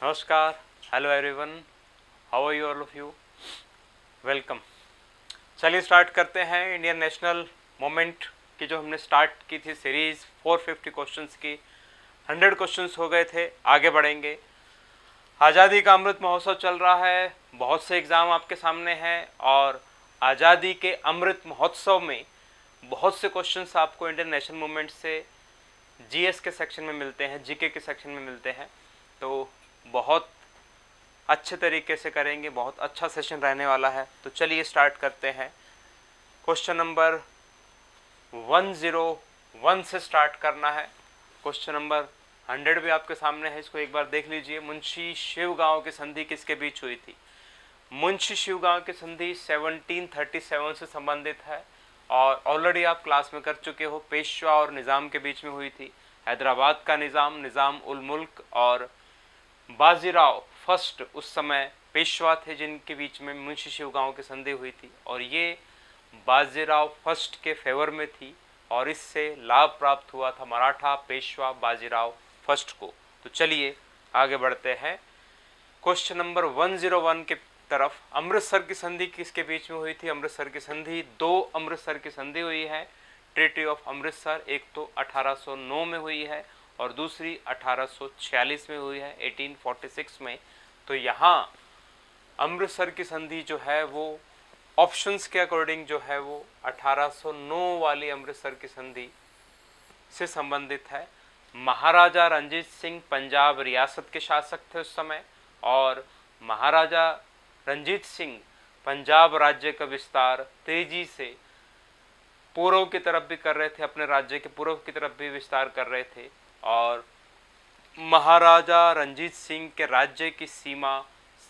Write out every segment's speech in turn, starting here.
नमस्कार, hello everyone, how are you all of you, welcome. चलिए start करते हैं इंडियन नेशनल मूवमेंट की जो हमने स्टार्ट की थी सीरीज़ 450 क्वेश्चंस की। 100 क्वेश्चंस हो गए थे, आगे बढ़ेंगे। आज़ादी का अमृत महोत्सव चल रहा है, बहुत से एग्ज़ाम आपके सामने हैं और आज़ादी के अमृत महोत्सव में बहुत से क्वेश्चंस आपको इंडियन नेशनल मूवमेंट से जीएस के सेक्शन में मिलते हैं, जीके के सेक्शन में मिलते हैं। तो बहुत अच्छे तरीके से करेंगे, बहुत अच्छा सेशन रहने वाला है। तो चलिए स्टार्ट करते हैं। क्वेश्चन नंबर 101 से स्टार्ट करना है। क्वेश्चन नंबर 100 भी आपके सामने है, इसको एक बार देख लीजिए। मुंशी शिवगांव की संधि किसके बीच हुई थी? मुंशी शिवगांव की संधि 1737 से संबंधित है और ऑलरेडी आप क्लास में कर चुके हो। पेशवा और निज़ाम के बीच में हुई थी। हैदराबाद का निज़ाम उल मुल्क और बाजीराव फर्स्ट उस समय पेशवा थे, जिनके बीच में मुंशी शिवगांव की संधि हुई थी और ये बाजीराव फर्स्ट के फेवर में थी और इससे लाभ प्राप्त हुआ था मराठा पेशवा बाजीराव फर्स्ट को। तो चलिए आगे बढ़ते हैं क्वेश्चन नंबर 101 के तरफ। अमृतसर की संधि किसके बीच में हुई थी? अमृतसर की संधि, दो अमृतसर की संधि हुई है। ट्रीटी ऑफ अमृतसर एक तो 1809 में हुई है और दूसरी 1846 में हुई है, 1846 में। तो यहाँ अमृतसर की संधि जो है वो ऑप्शंस के अकॉर्डिंग जो है वो 1809 वाली अमृतसर की संधि से संबंधित है। महाराजा रंजीत सिंह पंजाब रियासत के शासक थे उस समय और महाराजा रंजीत सिंह पंजाब राज्य का विस्तार तेजी से पूर्व की तरफ भी कर रहे थे, अपने राज्य के पूर्व की तरफ भी विस्तार कर रहे थे और महाराजा रंजीत सिंह के राज्य की सीमा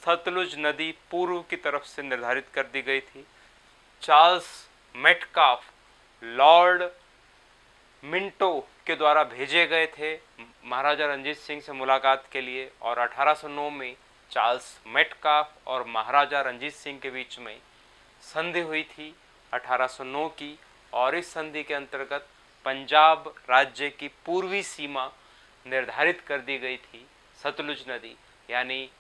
सतलुज नदी पूर्व की तरफ से निर्धारित कर दी गई थी। चार्ल्स मेटकाफ लॉर्ड मिंटो के द्वारा भेजे गए थे महाराजा रंजीत सिंह से मुलाकात के लिए और 1809 में चार्ल्स मेटकाफ और महाराजा रंजीत सिंह के बीच में संधि हुई थी 1809 की और इस संधि के अंतर्गत पंजाब राज्य की पूर्वी सीमा निर्धारित कर दी गई थी सतलुज नदी, यानी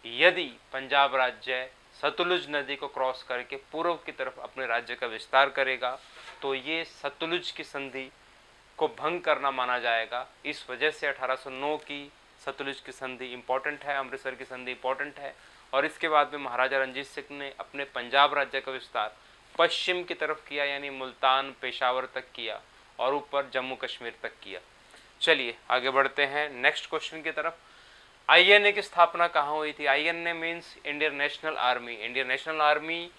यदि पंजाब राज्य सतलुज नदी को क्रॉस करके पूर्व की तरफ अपने राज्य का विस्तार करेगा तो ये सतलुज की संधि को भंग करना माना जाएगा। इस वजह से 1809 की सतलुज की संधि इंपॉर्टेंट है, अमृतसर की संधि इंपॉर्टेंट है। और इसके बाद में महाराजा रंजीत सिंह ने अपने पंजाब राज्य का विस्तार पश्चिम की तरफ किया, यानी मुल्तान पेशावर तक किया और ऊपर जम्मू कश्मीर तक किया। चलिए आगे बढ़ते हैं नेक्स्ट क्वेश्चन की तरफ। आईएनए की स्थापना कहाँ हुई थी? INA means Indian national army. Indian national army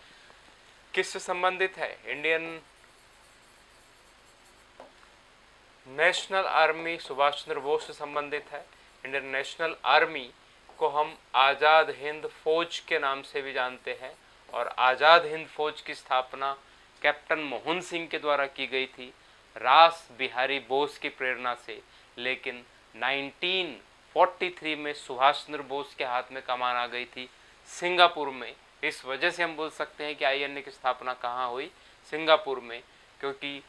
किससे संबंधित है? Indian national army Subhash Chandra Bose से संबंधित है। इंडियन नेशनल आर्मी को हम आज़ाद हिंद फौज के नाम से भी जानते हैं और आज़ाद हिंद फौज की स्थापना कैप्टन मोहन सिंह के द्वारा की गई थी रास बिहारी बोस की प्रेरणा से, लेकिन 1943 में सुभाष चंद्र बोस के हाथ में कमान आ गई थी सिंगापुर में। इस वजह से हम बोल सकते हैं कि आईएनए की स्थापना कहाँ हुई? सिंगापुर में, क्योंकि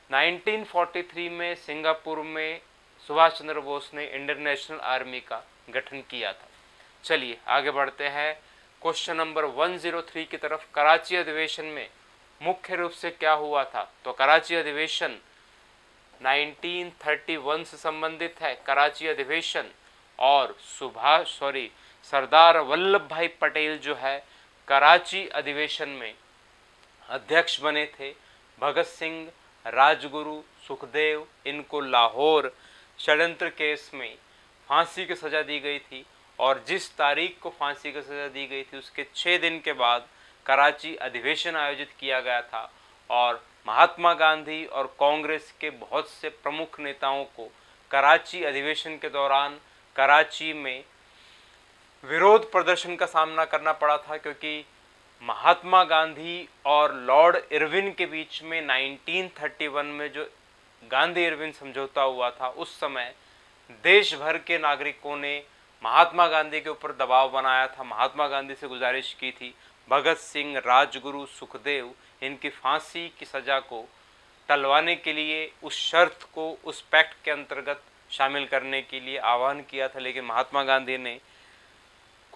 1943 में सिंगापुर में सुभाष चंद्र बोस ने इंडियन नेशनल आर्मी का गठन किया था। चलिए आगे बढ़ते हैं क्वेश्चन नंबर 103 की तरफ। कराची अधिवेशन में मुख्य रूप से क्या हुआ था? तो कराची अधिवेशन 1931 से संबंधित है। कराची अधिवेशन और सरदार वल्लभ भाई पटेल जो है कराची अधिवेशन में अध्यक्ष बने थे। भगत सिंह, राजगुरु, सुखदेव, इनको लाहौर षड्यंत्र केस में फांसी की सज़ा दी गई थी और जिस तारीख को फांसी की सज़ा दी गई थी उसके 6 दिन के बाद कराची अधिवेशन आयोजित किया गया था और महात्मा गांधी और कांग्रेस के बहुत से प्रमुख नेताओं को कराची अधिवेशन के दौरान कराची में विरोध प्रदर्शन का सामना करना पड़ा था, क्योंकि महात्मा गांधी और लॉर्ड इरविन के बीच में 1931 में जो गांधी इरविन समझौता हुआ था उस समय देश भर के नागरिकों ने महात्मा गांधी के ऊपर दबाव बनाया था, महात्मा गांधी से गुजारिश की थी भगत सिंह, राजगुरु, सुखदेव इनकी फांसी की सज़ा को टलवाने के लिए उस शर्त को उस पैक्ट के अंतर्गत शामिल करने के लिए आह्वान किया था, लेकिन महात्मा गांधी ने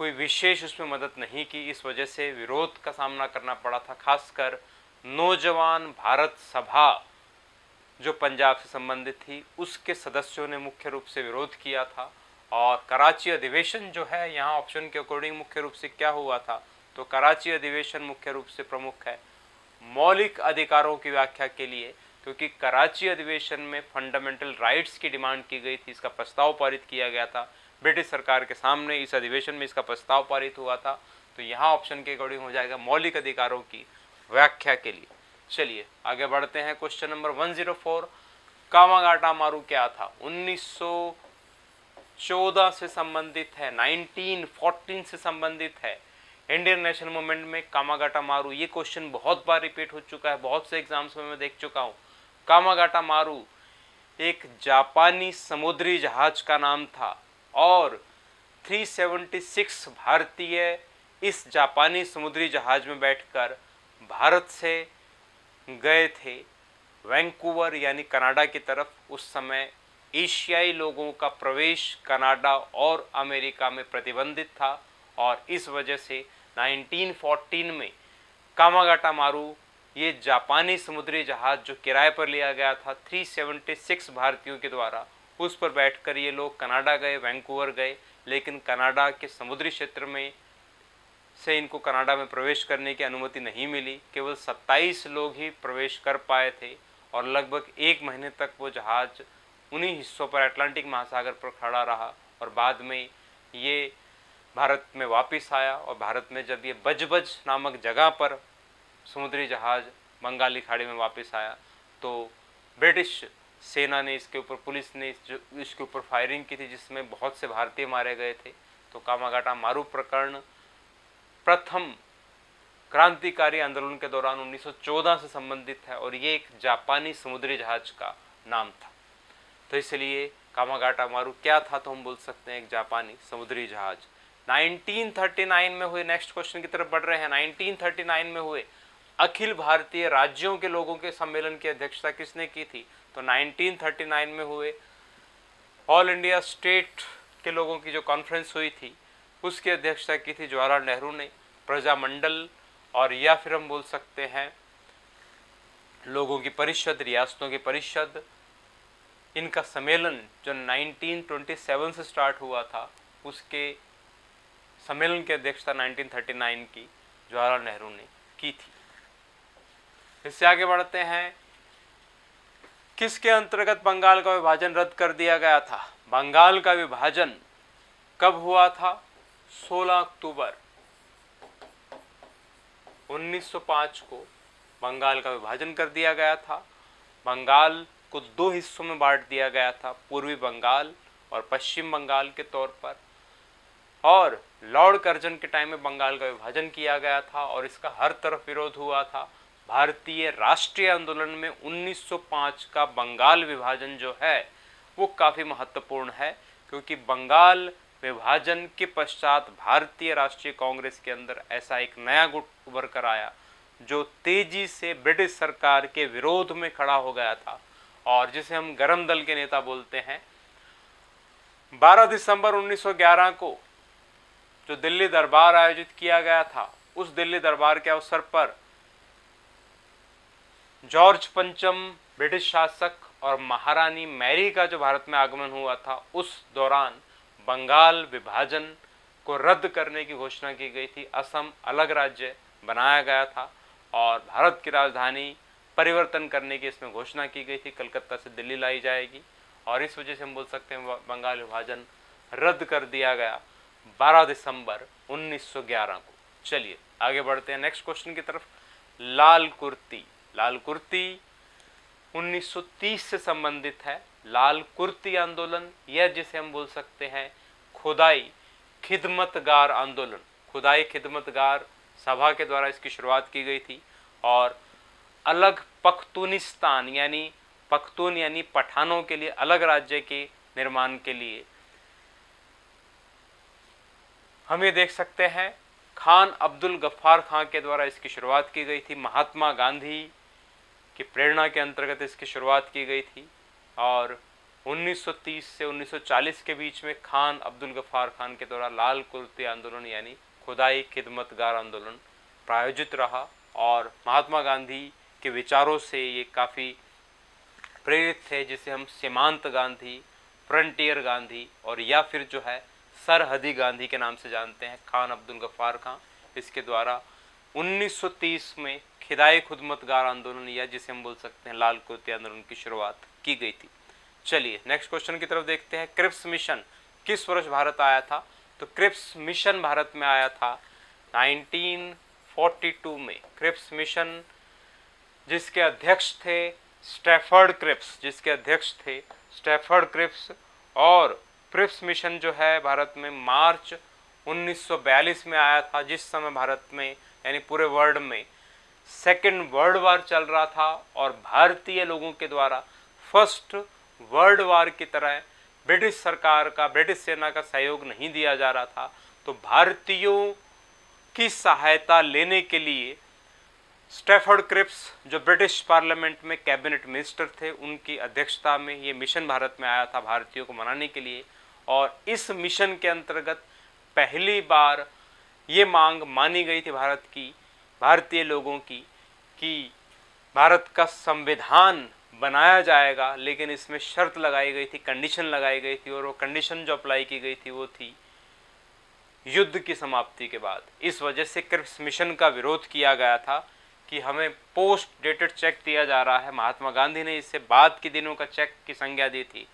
कोई विशेष उसमें मदद नहीं की। इस वजह से विरोध का सामना करना पड़ा था। खासकर नौजवान भारत सभा जो पंजाब से संबंधित थी उसके सदस्यों ने मुख्य रूप से विरोध किया था। और कराची अधिवेशन जो है, यहाँ ऑप्शन के अकॉर्डिंग मुख्य रूप से क्या हुआ था, तो कराची अधिवेशन मुख्य रूप से प्रमुख है मौलिक अधिकारों की व्याख्या के लिए, क्योंकि कराची अधिवेशन में फंडामेंटल राइट्स की डिमांड की गई थी। इसका प्रस्ताव पारित किया गया था ब्रिटिश सरकार के सामने, इस अधिवेशन में इसका प्रस्ताव पारित हुआ था। तो यहाँ ऑप्शन के अकॉर्डिंग हो जाएगा मौलिक अधिकारों की व्याख्या के लिए। चलिए आगे बढ़ते हैं। क्वेश्चन नंबर 104, कामागाटा मारू क्या था? 1914 से संबंधित है, 1914 से संबंधित है। इंडियन नेशनल मूवमेंट में कामागाटा मारू, ये क्वेश्चन बहुत बार रिपीट हो चुका है, बहुत से एग्जाम्स में मैं देख चुका हूँ। कामागाटा मारू एक जापानी समुद्री जहाज का नाम था और 376 भारतीय इस जापानी समुद्री जहाज में बैठकर भारत से गए थे वैंकूवर यानी कनाडा की तरफ। उस समय एशियाई लोगों का प्रवेश कनाडा और अमेरिका में प्रतिबंधित था और इस वजह से 1914 में कामागाटा मारू ये जापानी समुद्री जहाज जो किराए पर लिया गया था 376 भारतीयों के द्वारा, उस पर बैठकर ये लोग कनाडा गए, वैंकूवर गए। लेकिन कनाडा के समुद्री क्षेत्र में से इनको कनाडा में प्रवेश करने की अनुमति नहीं मिली। केवल 27 लोग ही प्रवेश कर पाए थे और लगभग 1 महीने तक वो जहाज उन्हीं हिस्सों पर अटलांटिक महासागर पर खड़ा रहा और बाद में ये भारत में वापस आया। और भारत में जब ये बजबज नामक जगह पर समुद्री जहाज बंगाली खाड़ी में वापस आया तो ब्रिटिश सेना ने इसके ऊपर, पुलिस ने इसके ऊपर फायरिंग की थी जिसमें बहुत से भारतीय मारे गए थे। तो कामागाटा मारू प्रकरण प्रथम क्रांतिकारी आंदोलन के दौरान 1914 से संबंधित है और ये एक जापानी समुद्री जहाज का नाम था। तो इसलिए कामागाटा मारू क्या था, तो हम बोल सकते हैं एक जापानी समुद्री जहाज। 1939 में हुए, नेक्स्ट क्वेश्चन की तरफ बढ़ रहे हैं। 1939 में हुए अखिल भारतीय राज्यों के लोगों के सम्मेलन की अध्यक्षता किसने की थी? तो 1939 में हुए ऑल इंडिया स्टेट के लोगों की जो कॉन्फ्रेंस हुई थी उसकी अध्यक्षता की थी जवाहरलाल नेहरू ने। प्रजामंडल और या फिर हम बोल सकते हैं लोगों की परिषद, रियासतों की परिषद, इनका सम्मेलन जो 1927 से स्टार्ट हुआ था उसके सम्मेलन की अध्यक्षता 1939 की जवाहरलाल नेहरू ने की थी। इससे आगे बढ़ते हैं। किसके अंतर्गत बंगाल का विभाजन रद्द कर दिया गया था? बंगाल का विभाजन कब हुआ था? 16 अक्टूबर 1905 को बंगाल का विभाजन कर दिया गया था। बंगाल को 2 हिस्सों में बांट दिया गया था, पूर्वी बंगाल और पश्चिम बंगाल के तौर पर। और लॉर्ड कर्जन के टाइम में बंगाल का विभाजन किया गया था और इसका हर तरफ विरोध हुआ था। भारतीय राष्ट्रीय आंदोलन में 1905 का बंगाल विभाजन जो है वो काफ़ी महत्वपूर्ण है, क्योंकि बंगाल विभाजन के पश्चात भारतीय राष्ट्रीय कांग्रेस के अंदर ऐसा एक नया गुट उभर कर आया जो तेजी से ब्रिटिश सरकार के विरोध में खड़ा हो गया था और जिसे हम गरम दल के नेता बोलते हैं। 12 दिसंबर 1911 को जो दिल्ली दरबार आयोजित किया गया था, उस दिल्ली दरबार के अवसर पर जॉर्ज पंचम ब्रिटिश शासक और महारानी मैरी का जो भारत में आगमन हुआ था, उस दौरान बंगाल विभाजन को रद्द करने की घोषणा की गई थी। असम अलग राज्य बनाया गया था और भारत की राजधानी परिवर्तन करने की इसमें घोषणा की गई थी, कलकत्ता से दिल्ली लाई जाएगी और इस वजह से हम बोल सकते हैं बंगाल विभाजन रद्द कर दिया गया 12 दिसंबर 1911 को। चलिए आगे बढ़ते हैं नेक्स्ट क्वेश्चन की तरफ। लाल कुर्ती, लाल कुर्ती 1930 से संबंधित है। लाल कुर्ती आंदोलन, यह जिसे हम बोल सकते हैं खुदाई खिदमतगार आंदोलन, खुदाई खिदमतगार सभा के द्वारा इसकी शुरुआत की गई थी और अलग पख्तूनिस्तान यानी पख्तून यानी पठानों के लिए अलग राज्य के निर्माण के लिए हम ये देख सकते हैं खान अब्दुल गफ्फार खान के द्वारा इसकी शुरुआत की गई थी। महात्मा गांधी की प्रेरणा के अंतर्गत इसकी शुरुआत की गई थी और 1930 से 1940 के बीच में खान अब्दुल गफ्फार खान के द्वारा लाल कुर्ते आंदोलन यानी खुदाई खिदमतगार आंदोलन प्रायोजित रहा और महात्मा गांधी के विचारों से ये काफ़ी प्रेरित थे, जिसे हम सीमांत गांधी, फ्रंटियर गांधी और या फिर जो है सरहदी गांधी के नाम से जानते हैं, खान अब्दुल गफ्फार खान। इसके द्वारा 1930 में खिदाई खुदमतगार आंदोलन या जिसे हम बोल सकते हैं लाल कुर्ते आंदोलन की शुरुआत की गई थी। चलिए नेक्स्ट क्वेश्चन की तरफ देखते हैं। क्रिप्स मिशन किस वर्ष भारत आया था? तो क्रिप्स मिशन भारत में आया था 1942 में। क्रिप्स मिशन जिसके अध्यक्ष थे स्टैफर्ड क्रिप्स, और क्रिप्स मिशन जो है भारत में मार्च 1942 में आया था, जिस समय भारत में यानी पूरे वर्ल्ड में सेकेंड वर्ल्ड वार चल रहा था और भारतीय लोगों के द्वारा फर्स्ट वर्ल्ड वार की तरह ब्रिटिश सरकार का, ब्रिटिश सेना का सहयोग नहीं दिया जा रहा था। तो भारतीयों की सहायता लेने के लिए स्टैफर्ड क्रिप्स जो ब्रिटिश पार्लियामेंट में कैबिनेट मिनिस्टर थे, उनकी अध्यक्षता में ये मिशन भारत में आया था भारतीयों को मनाने के लिए। और इस मिशन के अंतर्गत पहली बार ये मांग मानी गई थी भारतीय लोगों की कि भारत का संविधान बनाया जाएगा, लेकिन इसमें शर्त लगाई गई थी, कंडीशन लगाई गई थी, और वो कंडीशन जो अप्लाई की गई थी वो थी युद्ध की समाप्ति के बाद। इस वजह से क्रिप्स मिशन का विरोध किया गया था कि हमें पोस्ट डेटेड चेक दिया जा रहा है। महात्मा गांधी ने इससे बाद के दिनों का चेक की संज्ञा दी थी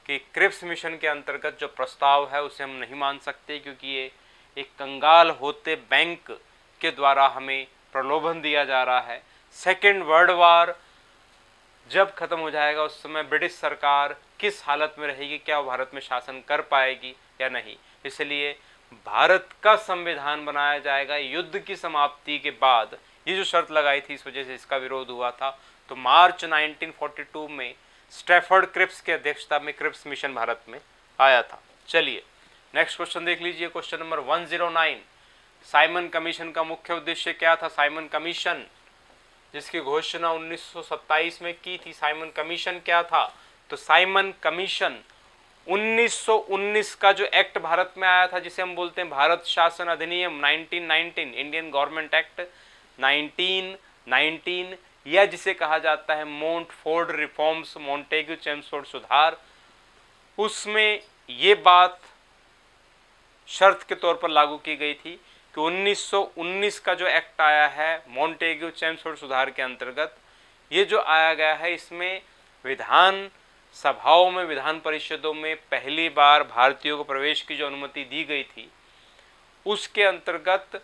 कि क्रिप्स मिशन के अंतर्गत जो प्रस्ताव है उसे हम नहीं मान सकते, क्योंकि ये एक कंगाल होते बैंक के द्वारा हमें प्रलोभन दिया जा रहा है। सेकेंड वर्ल्ड वार जब खत्म हो जाएगा उस समय ब्रिटिश सरकार किस हालत में रहेगी, क्या वो भारत में शासन कर पाएगी या नहीं, इसलिए भारत का संविधान बनाया जाएगा युद्ध की समाप्ति के बाद। ये जो शर्त लगाई थी, इस वजह से इसका विरोध हुआ था। तो मार्च 1942 में स्टैफर्ड क्रिप्स की अध्यक्षता में क्रिप्स मिशन भारत में आया था। चलिए नेक्स्ट क्वेश्चन देख लीजिए, क्वेश्चन नंबर 109। साइमन कमीशन का मुख्य उद्देश्य क्या था? साइमन कमीशन जिसकी घोषणा 1927 में की थी, साइमन कमीशन क्या था? तो साइमन कमीशन 1919 का जो एक्ट भारत में आया था, जिसे हम बोलते हैं भारत शासन अधिनियम 1919, इंडियन गवर्नमेंट एक्ट 1919, या जिसे कहा जाता है मोंटफोर्ड रिफॉर्म्स, मोंटेग्यू चेम्सफोर्ड सुधार, उसमें ये बात शर्त के तौर पर लागू की गई थी कि 1919 का जो एक्ट आया है मोंटेग्यू चेम्सफोर्ड सुधार के अंतर्गत, ये जो आया गया है, इसमें विधान सभाओं में, विधान परिषदों में पहली बार भारतीयों को प्रवेश की जो अनुमति दी गई थी, उसके अंतर्गत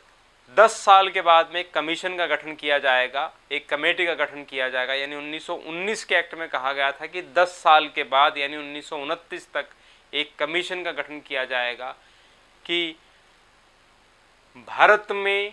10 साल के बाद में एक कमीशन का गठन किया जाएगा, एक कमेटी का गठन किया जाएगा। यानी 1919 के एक्ट में कहा गया था कि 10 साल के बाद यानी 1929 तक एक कमीशन का गठन किया जाएगा कि भारत में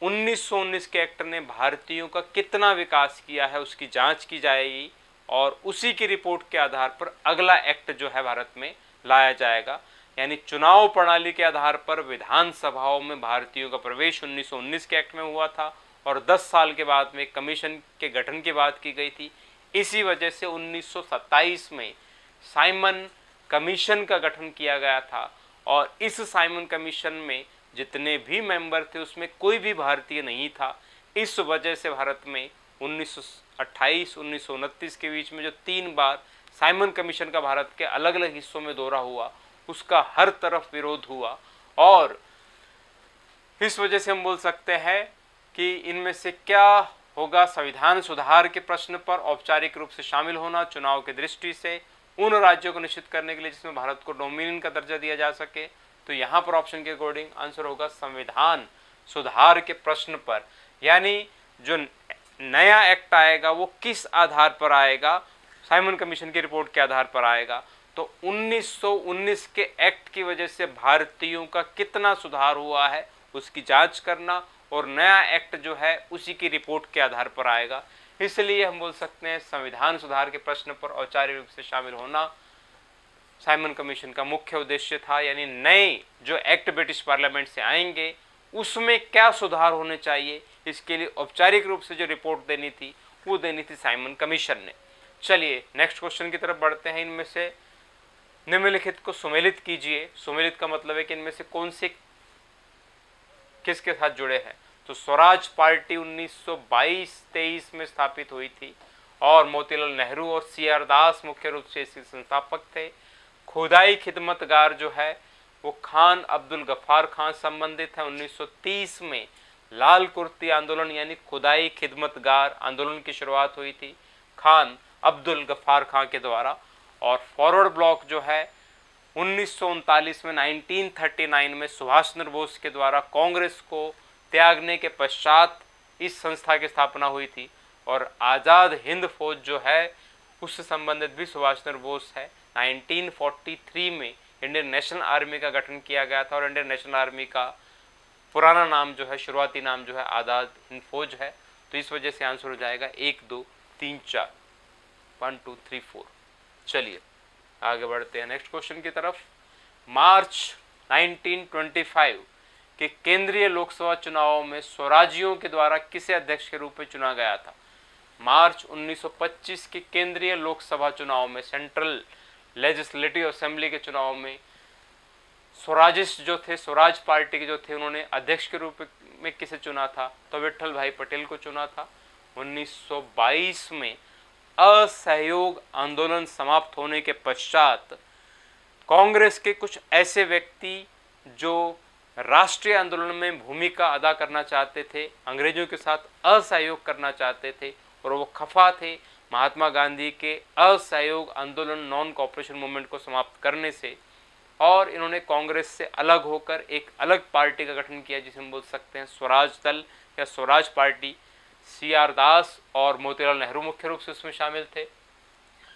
1919 के एक्ट ने भारतीयों का कितना विकास किया है उसकी जांच की जाएगी, और उसी की रिपोर्ट के आधार पर अगला एक्ट जो है भारत में लाया जाएगा। यानी चुनाव प्रणाली के आधार पर विधानसभाओं में भारतीयों का प्रवेश 1919 के एक्ट में हुआ था, और 10 साल के बाद में कमीशन के गठन की बात की गई थी। इसी वजह से 1927 में साइमन कमीशन का गठन किया गया था, और इस साइमन कमीशन में जितने भी मेंबर थे उसमें कोई भी भारतीय नहीं था। इस वजह से भारत में 1928, 1929 के बीच में जो 3 बार साइमन कमीशन का भारत के अलग अलग हिस्सों में दौरा हुआ, उसका हर तरफ विरोध हुआ। और इस वजह से हम बोल सकते हैं कि इनमें से क्या होगा, संविधान सुधार के प्रश्न पर औपचारिक रूप से शामिल होना, चुनाव की दृष्टि से उन राज्यों को निश्चित करने के लिए जिसमें भारत को डोमिनियन का दर्जा दिया जा सके। तो यहाँ पर ऑप्शन के अकॉर्डिंग आंसर होगा संविधान सुधार के प्रश्न पर। यानी जो नया एक्ट आएगा वो किस आधार पर आएगा? साइमन कमीशन की रिपोर्ट के आधार पर आएगा। तो 1919 के एक्ट की वजह से भारतीयों का कितना सुधार हुआ है उसकी जांच करना, और नया एक्ट जो है उसी की रिपोर्ट के आधार पर आएगा। इसलिए हम बोल सकते हैं संविधान सुधार के प्रश्न पर औपचारिक रूप से शामिल होना साइमन कमीशन का मुख्य उद्देश्य था। यानी नए जो एक्ट ब्रिटिश पार्लियामेंट से आएंगे उसमें क्या सुधार होने चाहिए, इसके लिए औपचारिक रूप से जो रिपोर्ट देनी थी वो देनी थी साइमन कमीशन ने। चलिए नेक्स्ट क्वेश्चन की तरफ बढ़ते हैं। इनमें से निम्नलिखित को सुमेलित कीजिए। सुमेलित का मतलब है कि इनमें से कौन से किसके साथ जुड़े हैं। तो स्वराज पार्टी 1922-23 में स्थापित हुई थी और मोतीलाल नेहरू और CR दास मुख्य रूप से इसके संस्थापक थे। खुदाई खिदमतगार जो है वो खान अब्दुल गफ्फार खान संबंधित है। 1930 में लाल कुर्ती आंदोलन यानी खुदाई खिदमतगार आंदोलन की शुरुआत हुई थी खान अब्दुल गफ्फार खान के द्वारा। और फॉरवर्ड ब्लॉक जो है 1939 में 1939 में सुभाष चंद्र बोस के द्वारा कांग्रेस को त्यागने के पश्चात इस संस्था की स्थापना हुई थी। और आज़ाद हिंद फौज जो है उससे संबंधित भी सुभाष चंद्र बोस है। 1943 में इंडियन नेशनल आर्मी का गठन किया गया था और इंडियन नेशनल आर्मी का पुराना नाम जो है, शुरुआती नाम जो है आज़ाद हिंद फौज है। तो इस वजह से आंसर हो जाएगा 1 2 3 4 1 2 3 4। चलिए आगे बढ़ते हैं नेक्स्ट क्वेश्चन की तरफ। मार्च 1925 के केंद्रीय लोकसभा चुनावों में स्वराजियों के द्वारा किसे अध्यक्ष के रूप में चुना गया था। मार्च 1925 के केंद्रीय लोकसभा चुनाव में, सेंट्रल लेजिस्लेटिव असेंबली के चुनाव में स्वराजिस्ट जो थे, स्वराज पार्टी के जो थे, उन्होंने अध्यक्ष के रूप में किसे चुना था। तो विट्ठल भाई पटेल को चुना था। 1922 में असहयोग आंदोलन समाप्त होने के पश्चात कांग्रेस के कुछ ऐसे व्यक्ति जो राष्ट्रीय आंदोलन में भूमिका अदा करना चाहते थे, अंग्रेजों के साथ असहयोग करना चाहते थे और वो खफा थे महात्मा गांधी के असहयोग आंदोलन, नॉन कोऑपरेशन मूवमेंट को समाप्त करने से, और इन्होंने कांग्रेस से अलग होकर एक अलग पार्टी का गठन किया जिसे हम बोल सकते हैं स्वराज दल या स्वराज पार्टी। CR दास और मोतीलाल नेहरू मुख्य रूप से उसमें शामिल थे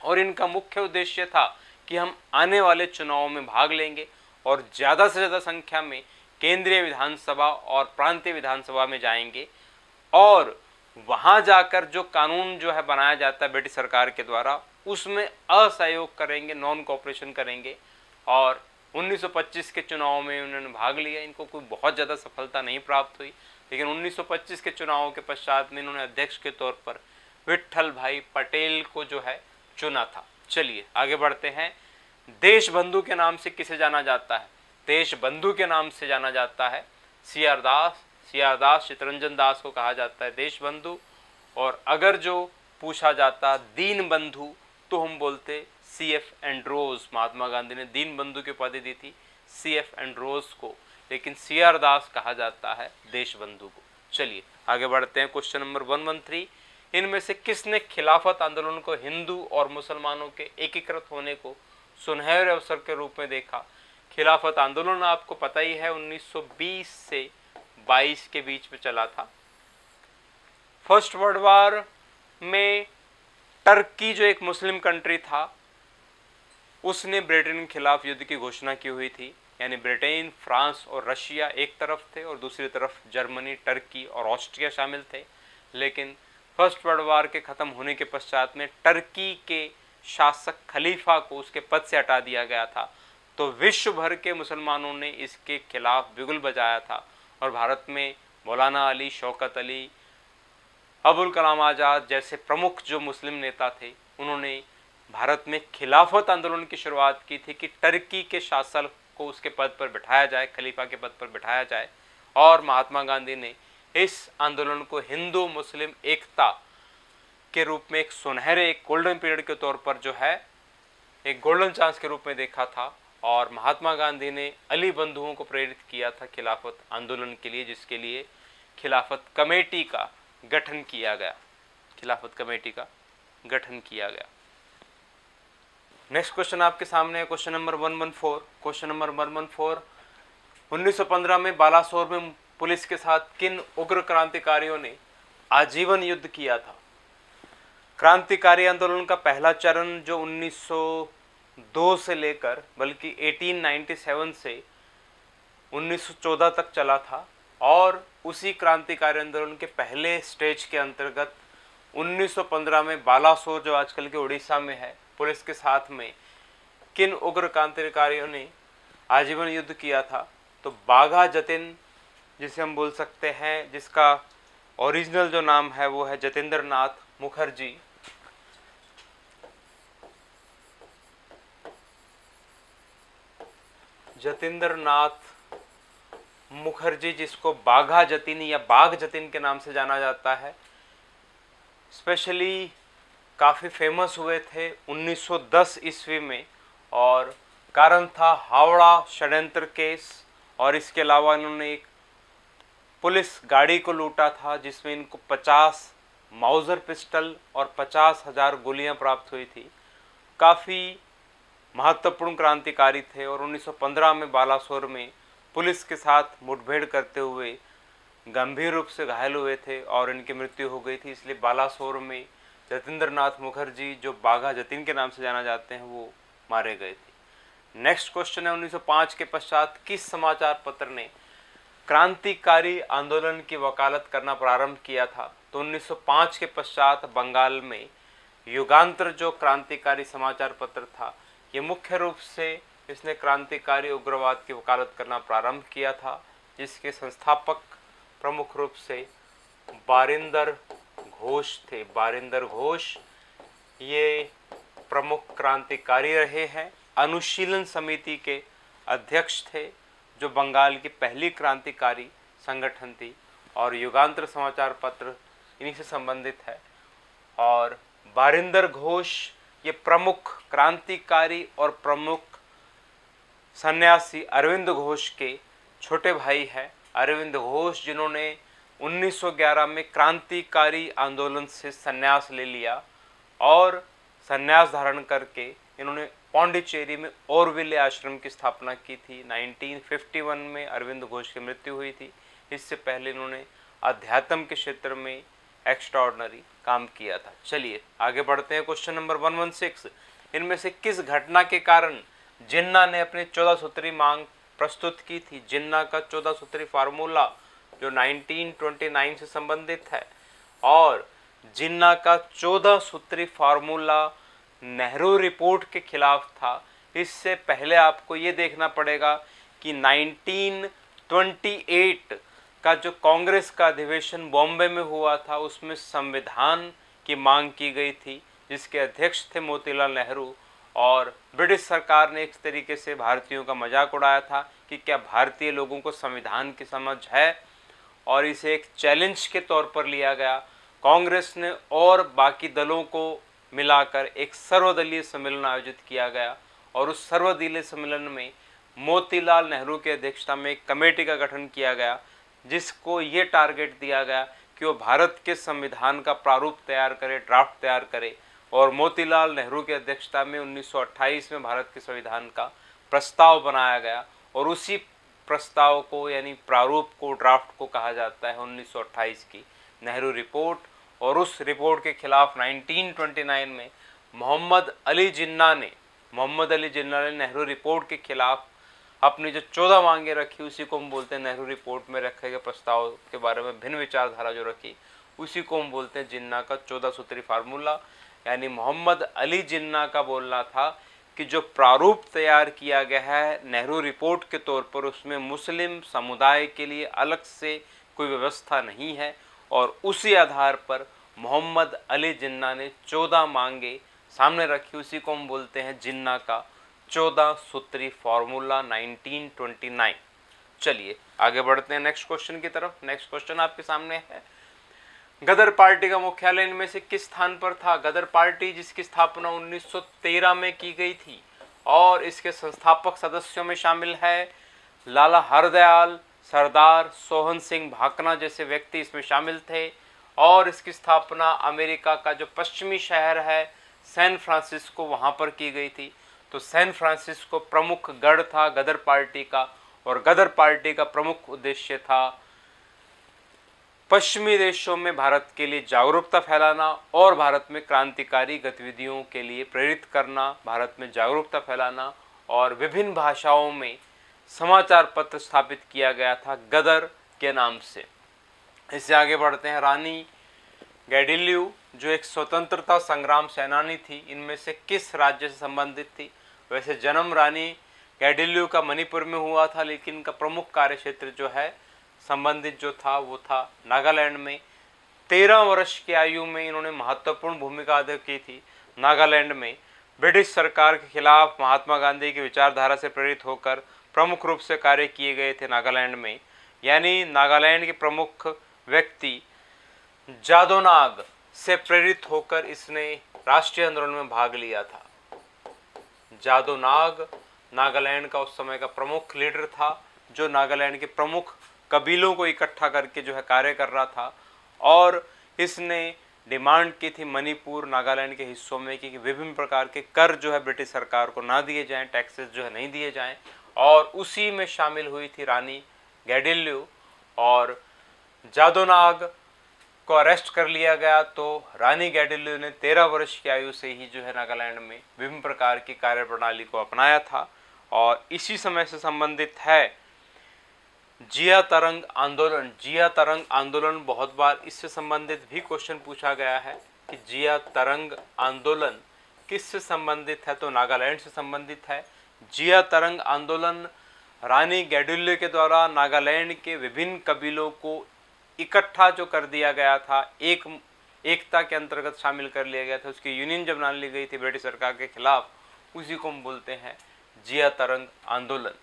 और इनका मुख्य उद्देश्य था कि हम आने वाले चुनावों में भाग लेंगे और ज़्यादा से ज़्यादा संख्या में केंद्रीय विधानसभा और प्रांतीय विधानसभा में जाएंगे और वहाँ जाकर जो कानून जो है बनाया जाता है ब्रिटिश सरकार के द्वारा उसमें असहयोग करेंगे, नॉन कोऑपरेशन करेंगे। और 1925 के चुनाव में उन्होंने भाग लिया। इनको कोई बहुत ज़्यादा सफलता नहीं प्राप्त हुई, लेकिन 1925 के चुनावों के पश्चात में इन्होंने अध्यक्ष के तौर पर विट्ठल भाई पटेल को जो है चुना था। चलिए आगे बढ़ते हैं। देश बंधु के नाम से किसे जाना जाता है। देश बंधु के नाम से जाना जाता है CR दास, चितरंजन दास को कहा जाता है देश बंधु। और अगर जो पूछा जाता दीन बंधु तो हम बोलते CF एंड्रोज। महात्मा गांधी ने दीन बंधु की उपाधि दी थी CF एंड्रोज को, लेकिन CR दास कहा जाता है देश बंधु को। चलिए आगे बढ़ते हैं। क्वेश्चन नंबर 113, इनमें से किसने खिलाफत आंदोलन को हिंदू और मुसलमानों के एकीकृत होने को सुनहरे अवसर के रूप में देखा। खिलाफत आंदोलन आपको पता ही है 1920 से 22 के बीच में चला था। फर्स्ट वर्ल्ड वॉर में टर्की जो एक मुस्लिम कंट्री था उसने ब्रिटेन के खिलाफ युद्ध की घोषणा की हुई थी। यानी ब्रिटेन, फ्रांस और रशिया एक तरफ थे और दूसरी तरफ जर्मनी, टर्की और ऑस्ट्रिया शामिल थे। लेकिन फर्स्ट वर्ल्ड वॉर के ख़त्म होने के पश्चात में टर्की के शासक खलीफा को उसके पद से हटा दिया गया था। तो विश्व भर के मुसलमानों ने इसके खिलाफ बिगुल बजाया था और भारत में मौलाना अली, शौकत अली, अबुल कलाम आज़ाद जैसे प्रमुख जो मुस्लिम नेता थे उन्होंने भारत में खिलाफत आंदोलन की शुरुआत की थी कि टर्की के शासक को उसके पद पर बिठाया जाए, खलीफा के पद पर बिठाया जाए। और महात्मा गांधी ने इस आंदोलन को हिंदू मुस्लिम एकता के रूप में एक सुनहरे, एक गोल्डन पीरियड के तौर पर जो है एक गोल्डन चांस के रूप में देखा था। और महात्मा गांधी ने अली बंधुओं को प्रेरित किया था खिलाफत आंदोलन के लिए, जिसके लिए खिलाफत कमेटी का गठन किया गया। खिलाफत कमेटी का गठन किया गया। नेक्स्ट क्वेश्चन आपके सामने है क्वेश्चन नंबर 114। क्वेश्चन नंबर 114, 1915 में बालासोर में पुलिस के साथ किन उग्र क्रांतिकारियों ने आजीवन युद्ध किया था। क्रांतिकारी आंदोलन का पहला चरण जो 1902 से लेकर बल्कि 1897 से 1914 तक चला था और उसी क्रांतिकारी आंदोलन के पहले स्टेज के अंतर्गत 1915 में बालासोर जो आजकल के उड़ीसा में है, पुलिस के साथ में किन उग्र क्रांतिकारियों ने आजीवन युद्ध किया था। तो बाघा जतिन जिसे हम बोल सकते हैं, जिसका ओरिजिनल जो नाम है वो है जतेंद्र नाथ मुखर्जी, जतिंद्र नाथ मुखर्जी, जिसको बाघा जतिन या बाघ जतिन के नाम से जाना जाता है, स्पेशली काफ़ी फेमस हुए थे 1910 ईस्वी में, और कारण था हावड़ा षड्यंत्र केस। और इसके अलावा इन्होंने एक पुलिस गाड़ी को लूटा था जिसमें इनको 50 माउजर पिस्टल और 50,000 गोलियां प्राप्त हुई थी। काफ़ी महत्वपूर्ण क्रांतिकारी थे और 1915 में बालासोर में पुलिस के साथ मुठभेड़ करते हुए गंभीर रूप से घायल हुए थे और इनकी मृत्यु हो गई थी। इसलिए बालासोर में जतिंद्र नाथ मुखर्जी, जो बाघा जतिन के नाम से जाना जाते हैं, वो मारे गए थे। नेक्स्ट क्वेश्चन है, 1905 के पश्चात किस समाचार पत्र ने क्रांतिकारी आंदोलन की वकालत करना प्रारंभ किया था? तो 1905 के पश्चात बंगाल में युगांतर जो क्रांतिकारी समाचार पत्र था, ये मुख्य रूप से इसने क्रांतिकारी उग्रवाद की वकालत करना प्रारंभ किया था, जिसके संस्थापक प्रमुख रूप से बारिंदर घोष थे। बारिंदर घोष ये प्रमुख क्रांतिकारी रहे हैं, अनुशीलन समिति के अध्यक्ष थे, जो बंगाल की पहली क्रांतिकारी संगठन थी, और युगांतर समाचार पत्र इन्हीं से संबंधित है। और बारिंदर घोष ये प्रमुख क्रांतिकारी और प्रमुख सन्यासी अरविंद घोष के छोटे भाई हैं। अरविंद घोष जिन्होंने 1911 में क्रांतिकारी आंदोलन से संन्यास ले लिया और संन्यास धारण करके इन्होंने पौंडीचेरी में ओरविले आश्रम की स्थापना की थी। 1951 में अरविंद घोष की मृत्यु हुई थी। इससे पहले इन्होंने अध्यात्म के क्षेत्र में एक्स्ट्राऑर्डिनरी काम किया था। चलिए आगे बढ़ते हैं। क्वेश्चन नंबर 116, इनमें से किस घटना के कारण जिन्ना ने अपनी 14 सूत्री मांग प्रस्तुत की थी? जिन्ना का 14 सूत्री फार्मूला जो 1929 से संबंधित है, और जिन्ना का 14 सूत्री फार्मूला नेहरू रिपोर्ट के खिलाफ था। इससे पहले आपको ये देखना पड़ेगा कि 1928 का जो कांग्रेस का अधिवेशन बॉम्बे में हुआ था, उसमें संविधान की मांग की गई थी, जिसके अध्यक्ष थे मोतीलाल नेहरू। और ब्रिटिश सरकार ने इस तरीके से भारतीयों का मजाक उड़ाया था कि क्या भारतीय लोगों को संविधान की समझ है, और इसे एक चैलेंज के तौर पर लिया गया। कांग्रेस ने और बाकी दलों को मिलाकर एक सर्वदलीय सम्मेलन आयोजित किया गया, और उस सर्वदलीय सम्मेलन में मोतीलाल नेहरू की अध्यक्षता में एक कमेटी का गठन किया गया, जिसको ये टारगेट दिया गया कि वो भारत के संविधान का प्रारूप तैयार करे, ड्राफ्ट तैयार करे। और मोतीलाल नेहरू की अध्यक्षता में 1928 में भारत के संविधान का प्रस्ताव बनाया गया, और उसी प्रस्ताव को यानी प्रारूप को, ड्राफ्ट को कहा जाता है 1928 की नेहरू रिपोर्ट। और उस रिपोर्ट के खिलाफ 1929 में मोहम्मद अली जिन्ना ने नेहरू रिपोर्ट के खिलाफ अपनी जो 14 मांगे रखी, उसी को हम बोलते हैं नेहरू रिपोर्ट में रखे गए प्रस्ताव के बारे में भिन्न विचारधारा जो रखी, उसी को हम बोलते हैं जिन्ना का 14 सूत्री फार्मूला। यानी मोहम्मद अली जिन्ना का बोलना था कि जो प्रारूप तैयार किया गया है नेहरू रिपोर्ट के तौर पर, उसमें मुस्लिम समुदाय के लिए अलग से कोई व्यवस्था नहीं है, और उसी आधार पर मोहम्मद अली जिन्ना ने 14 मांगे सामने रखी, उसी को हम बोलते हैं जिन्ना का 14 सूत्री फार्मूला 1929। चलिए आगे बढ़ते हैं नेक्स्ट क्वेश्चन की तरफ। नेक्स्ट क्वेश्चन आपके सामने है, गदर पार्टी का मुख्यालय इनमें से किस स्थान पर था? गदर पार्टी जिसकी स्थापना 1913 में की गई थी, और इसके संस्थापक सदस्यों में शामिल है लाला हरदयाल, सरदार सोहन सिंह भाकना जैसे व्यक्ति इसमें शामिल थे। और इसकी स्थापना अमेरिका का जो पश्चिमी शहर है सैन फ्रांसिस्को, वहाँ पर की गई थी। तो सैन फ्रांसिस्को प्रमुख गढ़ था गदर पार्टी का, और गदर पार्टी का प्रमुख उद्देश्य था पश्चिमी देशों में भारत के लिए जागरूकता फैलाना और भारत में क्रांतिकारी गतिविधियों के लिए प्रेरित करना, भारत में जागरूकता फैलाना, और विभिन्न भाषाओं में समाचार पत्र स्थापित किया गया था गदर के नाम से। इससे आगे बढ़ते हैं। रानी गैडिल्यू जो एक स्वतंत्रता संग्राम सेनानी थी, इनमें से किस राज्य से संबंधित थी? वैसे जन्म रानी गैडिल्यू का मणिपुर में हुआ था, लेकिन इनका प्रमुख कार्य क्षेत्र जो है संबंधित जो था वो था नागालैंड में। 13 वर्ष की आयु में इन्होंने महत्वपूर्ण भूमिका अदा की थी। नागालैंड में ब्रिटिश सरकार के खिलाफ महात्मा गांधी की विचारधारा से प्रेरित होकर प्रमुख रूप से कार्य किए गए थे नागालैंड में, यानी नागालैंड के प्रमुख व्यक्ति जादोनाग से प्रेरित होकर इसने राष्ट्रीय आंदोलन में भाग लिया था। जादोनाग नागालैंड का उस समय का प्रमुख लीडर था, जो नागालैंड के प्रमुख कबीलों को इकट्ठा करके जो है कार्य कर रहा था, और इसने डिमांड की थी मणिपुर नागालैंड के हिस्सों में कि विभिन्न प्रकार के कर जो है ब्रिटिश सरकार को ना दिए जाएं, टैक्सेस जो है नहीं दिए जाएं, और उसी में शामिल हुई थी रानी गैडिल्यू। और जादोनाग को अरेस्ट कर लिया गया, तो रानी गैडिल्यू ने 13 वर्ष की आयु से ही जो है नागालैंड में विभिन्न प्रकार की कार्यप्रणाली को अपनाया था। और इसी समय से संबंधित है जिया तरंग आंदोलन। जिया तरंग आंदोलन बहुत बार इससे संबंधित भी क्वेश्चन पूछा गया है कि जिया तरंग आंदोलन किससे संबंधित है, तो नागालैंड से संबंधित है। जिया तरंग आंदोलन रानी गैडिल्यू के द्वारा नागालैंड के विभिन्न कबीलों को इकट्ठा जो कर दिया गया था, एकता के अंतर्गत शामिल कर लिया गया था, उसकी यूनियन जब बना ली गई थी ब्रिटिश सरकार के खिलाफ, उसी को हम बोलते हैं जिया तरंग आंदोलन।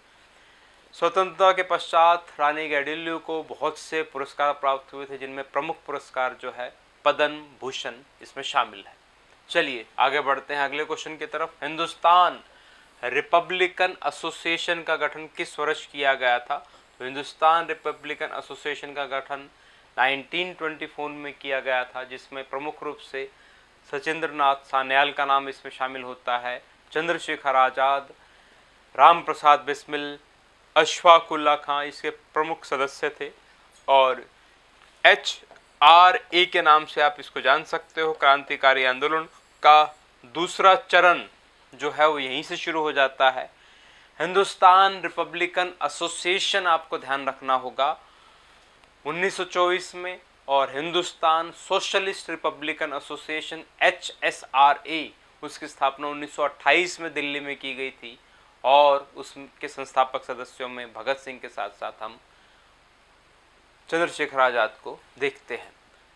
स्वतंत्रता के पश्चात रानी गैडिल्यू को बहुत से पुरस्कार प्राप्त हुए थे, जिनमें प्रमुख पुरस्कार जो है पद्म भूषण इसमें शामिल है। चलिए आगे बढ़ते हैं अगले क्वेश्चन की तरफ। हिंदुस्तान रिपब्लिकन एसोसिएशन का गठन किस वर्ष किया गया था? तो हिंदुस्तान रिपब्लिकन एसोसिएशन का गठन 1924 में किया गया था, जिसमें प्रमुख रूप से सचिंद्रनाथ सान्याल का नाम इसमें शामिल होता है, चंद्रशेखर आज़ाद, राम प्रसाद बिस्मिल, अशफाक उल्लाह खां इसके प्रमुख सदस्य थे, और HRA के नाम से आप इसको जान सकते हो। क्रांतिकारी आंदोलन का दूसरा चरण जो है वो यहीं से शुरू हो जाता है। हिंदुस्तान रिपब्लिकन एसोसिएशन आपको ध्यान रखना होगा 1924 में, और Hindustan socialist Republican association HSRA उसकी स्थापना 1928 में दिल्ली में की गई थी, और उसके संस्थापक सदस्यों में भगत सिंह के साथ साथ हम चंद्रशेखर आज़ाद को देखते हैं।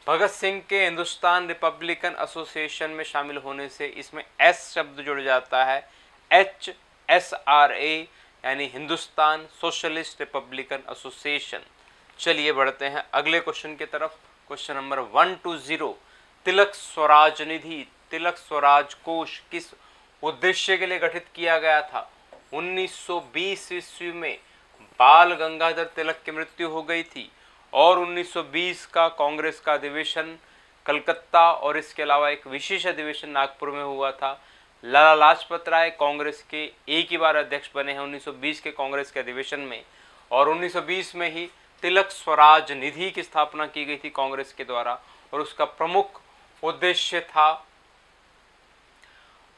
भगत सिंह के हिंदुस्तान रिपब्लिकन एसोसिएशन में शामिल होने से इसमें S शब्द जुड़ जाता है, HSRA यानी हिंदुस्तान सोशलिस्ट रिपब्लिकन एसोसिएशन। चलिए बढ़ते हैं अगले क्वेश्चन की तरफ। क्वेश्चन नंबर 120, तिलक स्वराज निधि, तिलक स्वराज कोष किस उद्देश्य के लिए गठित किया गया था? 1920 ईस्वी में बाल गंगाधर तिलक की मृत्यु हो गई थी, और 1920 का कांग्रेस का अधिवेशन कलकत्ता और इसके अलावा एक विशेष अधिवेशन नागपुर में हुआ था। लाला लाजपत राय कांग्रेस के एक ही बार अध्यक्ष बने हैं 1920 के कांग्रेस के अधिवेशन में, और 1920 में ही तिलक स्वराज निधि की स्थापना की गई थी कांग्रेस के द्वारा, और उसका प्रमुख उद्देश्य था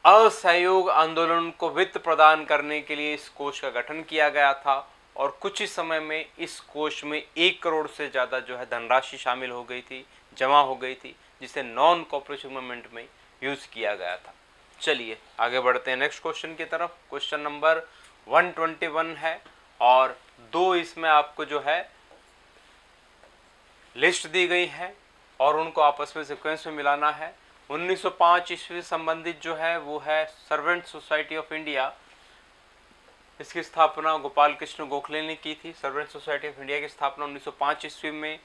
असहयोग आंदोलन को वित्त प्रदान करने के लिए इस कोष का गठन किया गया था, और कुछ ही समय में इस कोष में 1 करोड़ से ज़्यादा जो है धनराशि शामिल हो गई थी, जमा हो गई थी, जिसे नॉन कोऑपरेशन मूवमेंट में यूज़ किया गया था। चलिए आगे बढ़ते हैं नेक्स्ट क्वेश्चन की तरफ। क्वेश्चन नंबर 121 है, और 2 इसमें आपको जो है लिस्ट दी गई है, और उनको आपस में सीक्वेंस में मिलाना है। 1905 ईस्वी संबंधित जो है वो है सर्वेंट सोसाइटी ऑफ इंडिया। इसकी स्थापना गोपाल कृष्ण गोखले ने की थी। सर्वेंट सोसाइटी ऑफ इंडिया की स्थापना 1905 ईस्वी में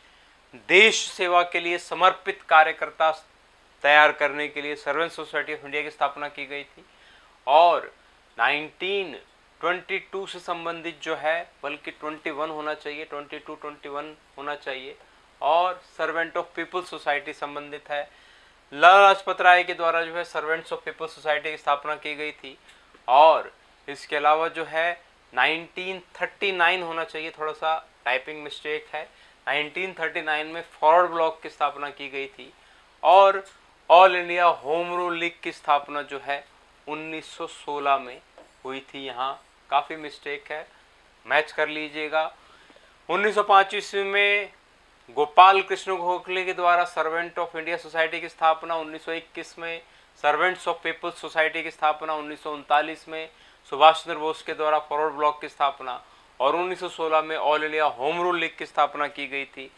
देश सेवा के लिए समर्पित कार्यकर्ता तैयार करने के लिए सर्वेंट सोसाइटी ऑफ इंडिया की स्थापना की गई थी। और 1922 से संबंधित जो है, बल्कि 21 होना चाहिए, 22-21 होना चाहिए, और सर्वेंट ऑफ पीपल सोसाइटी संबंधित है। लाला लाजपत राय के द्वारा जो है सर्वेंट्स ऑफ पीपल सोसाइटी की स्थापना की गई थी। और इसके अलावा जो है 1939 होना चाहिए, थोड़ा सा टाइपिंग मिस्टेक है, 1939 में फॉरवर्ड ब्लॉक की स्थापना की गई थी। और all India home rule league की स्थापना जो है 1916 में हुई थी। यहाँ काफ़ी मिस्टेक है, मैच कर लीजिएगा। 1905 ईस्वी में गोपाल कृष्ण गोखले के द्वारा सर्वेंट ऑफ इंडिया सोसाइटी की स्थापना, 1921 में सर्वेंट्स ऑफ पीपल्स सोसाइटी की स्थापना, 1939 में सुभाष चंद्र बोस के द्वारा फॉरवर्ड ब्लॉक की स्थापना, और 1916 में all India home rule league की स्थापना की गई थी।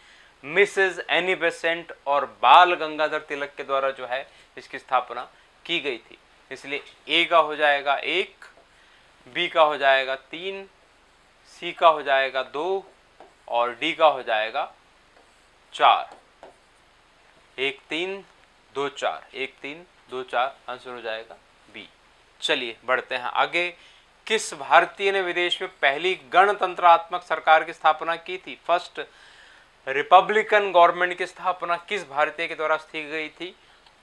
मिसेस एनी बेसेंट और बाल गंगाधर तिलक के द्वारा जो है इसकी स्थापना की गई थी। इसलिए ए का हो जाएगा 1, बी का हो जाएगा 3, सी का हो जाएगा 2 और डी का हो जाएगा 4। 1 3 2 4, 1 3 2 4 आंसर हो जाएगा बी। चलिए बढ़ते हैं आगे। किस भारतीय ने विदेश में पहली गणतंत्रात्मक सरकार की स्थापना की थी? फर्स्ट रिपब्लिकन गवर्नमेंट की स्थापना किस भारतीय के द्वारा की गई थी?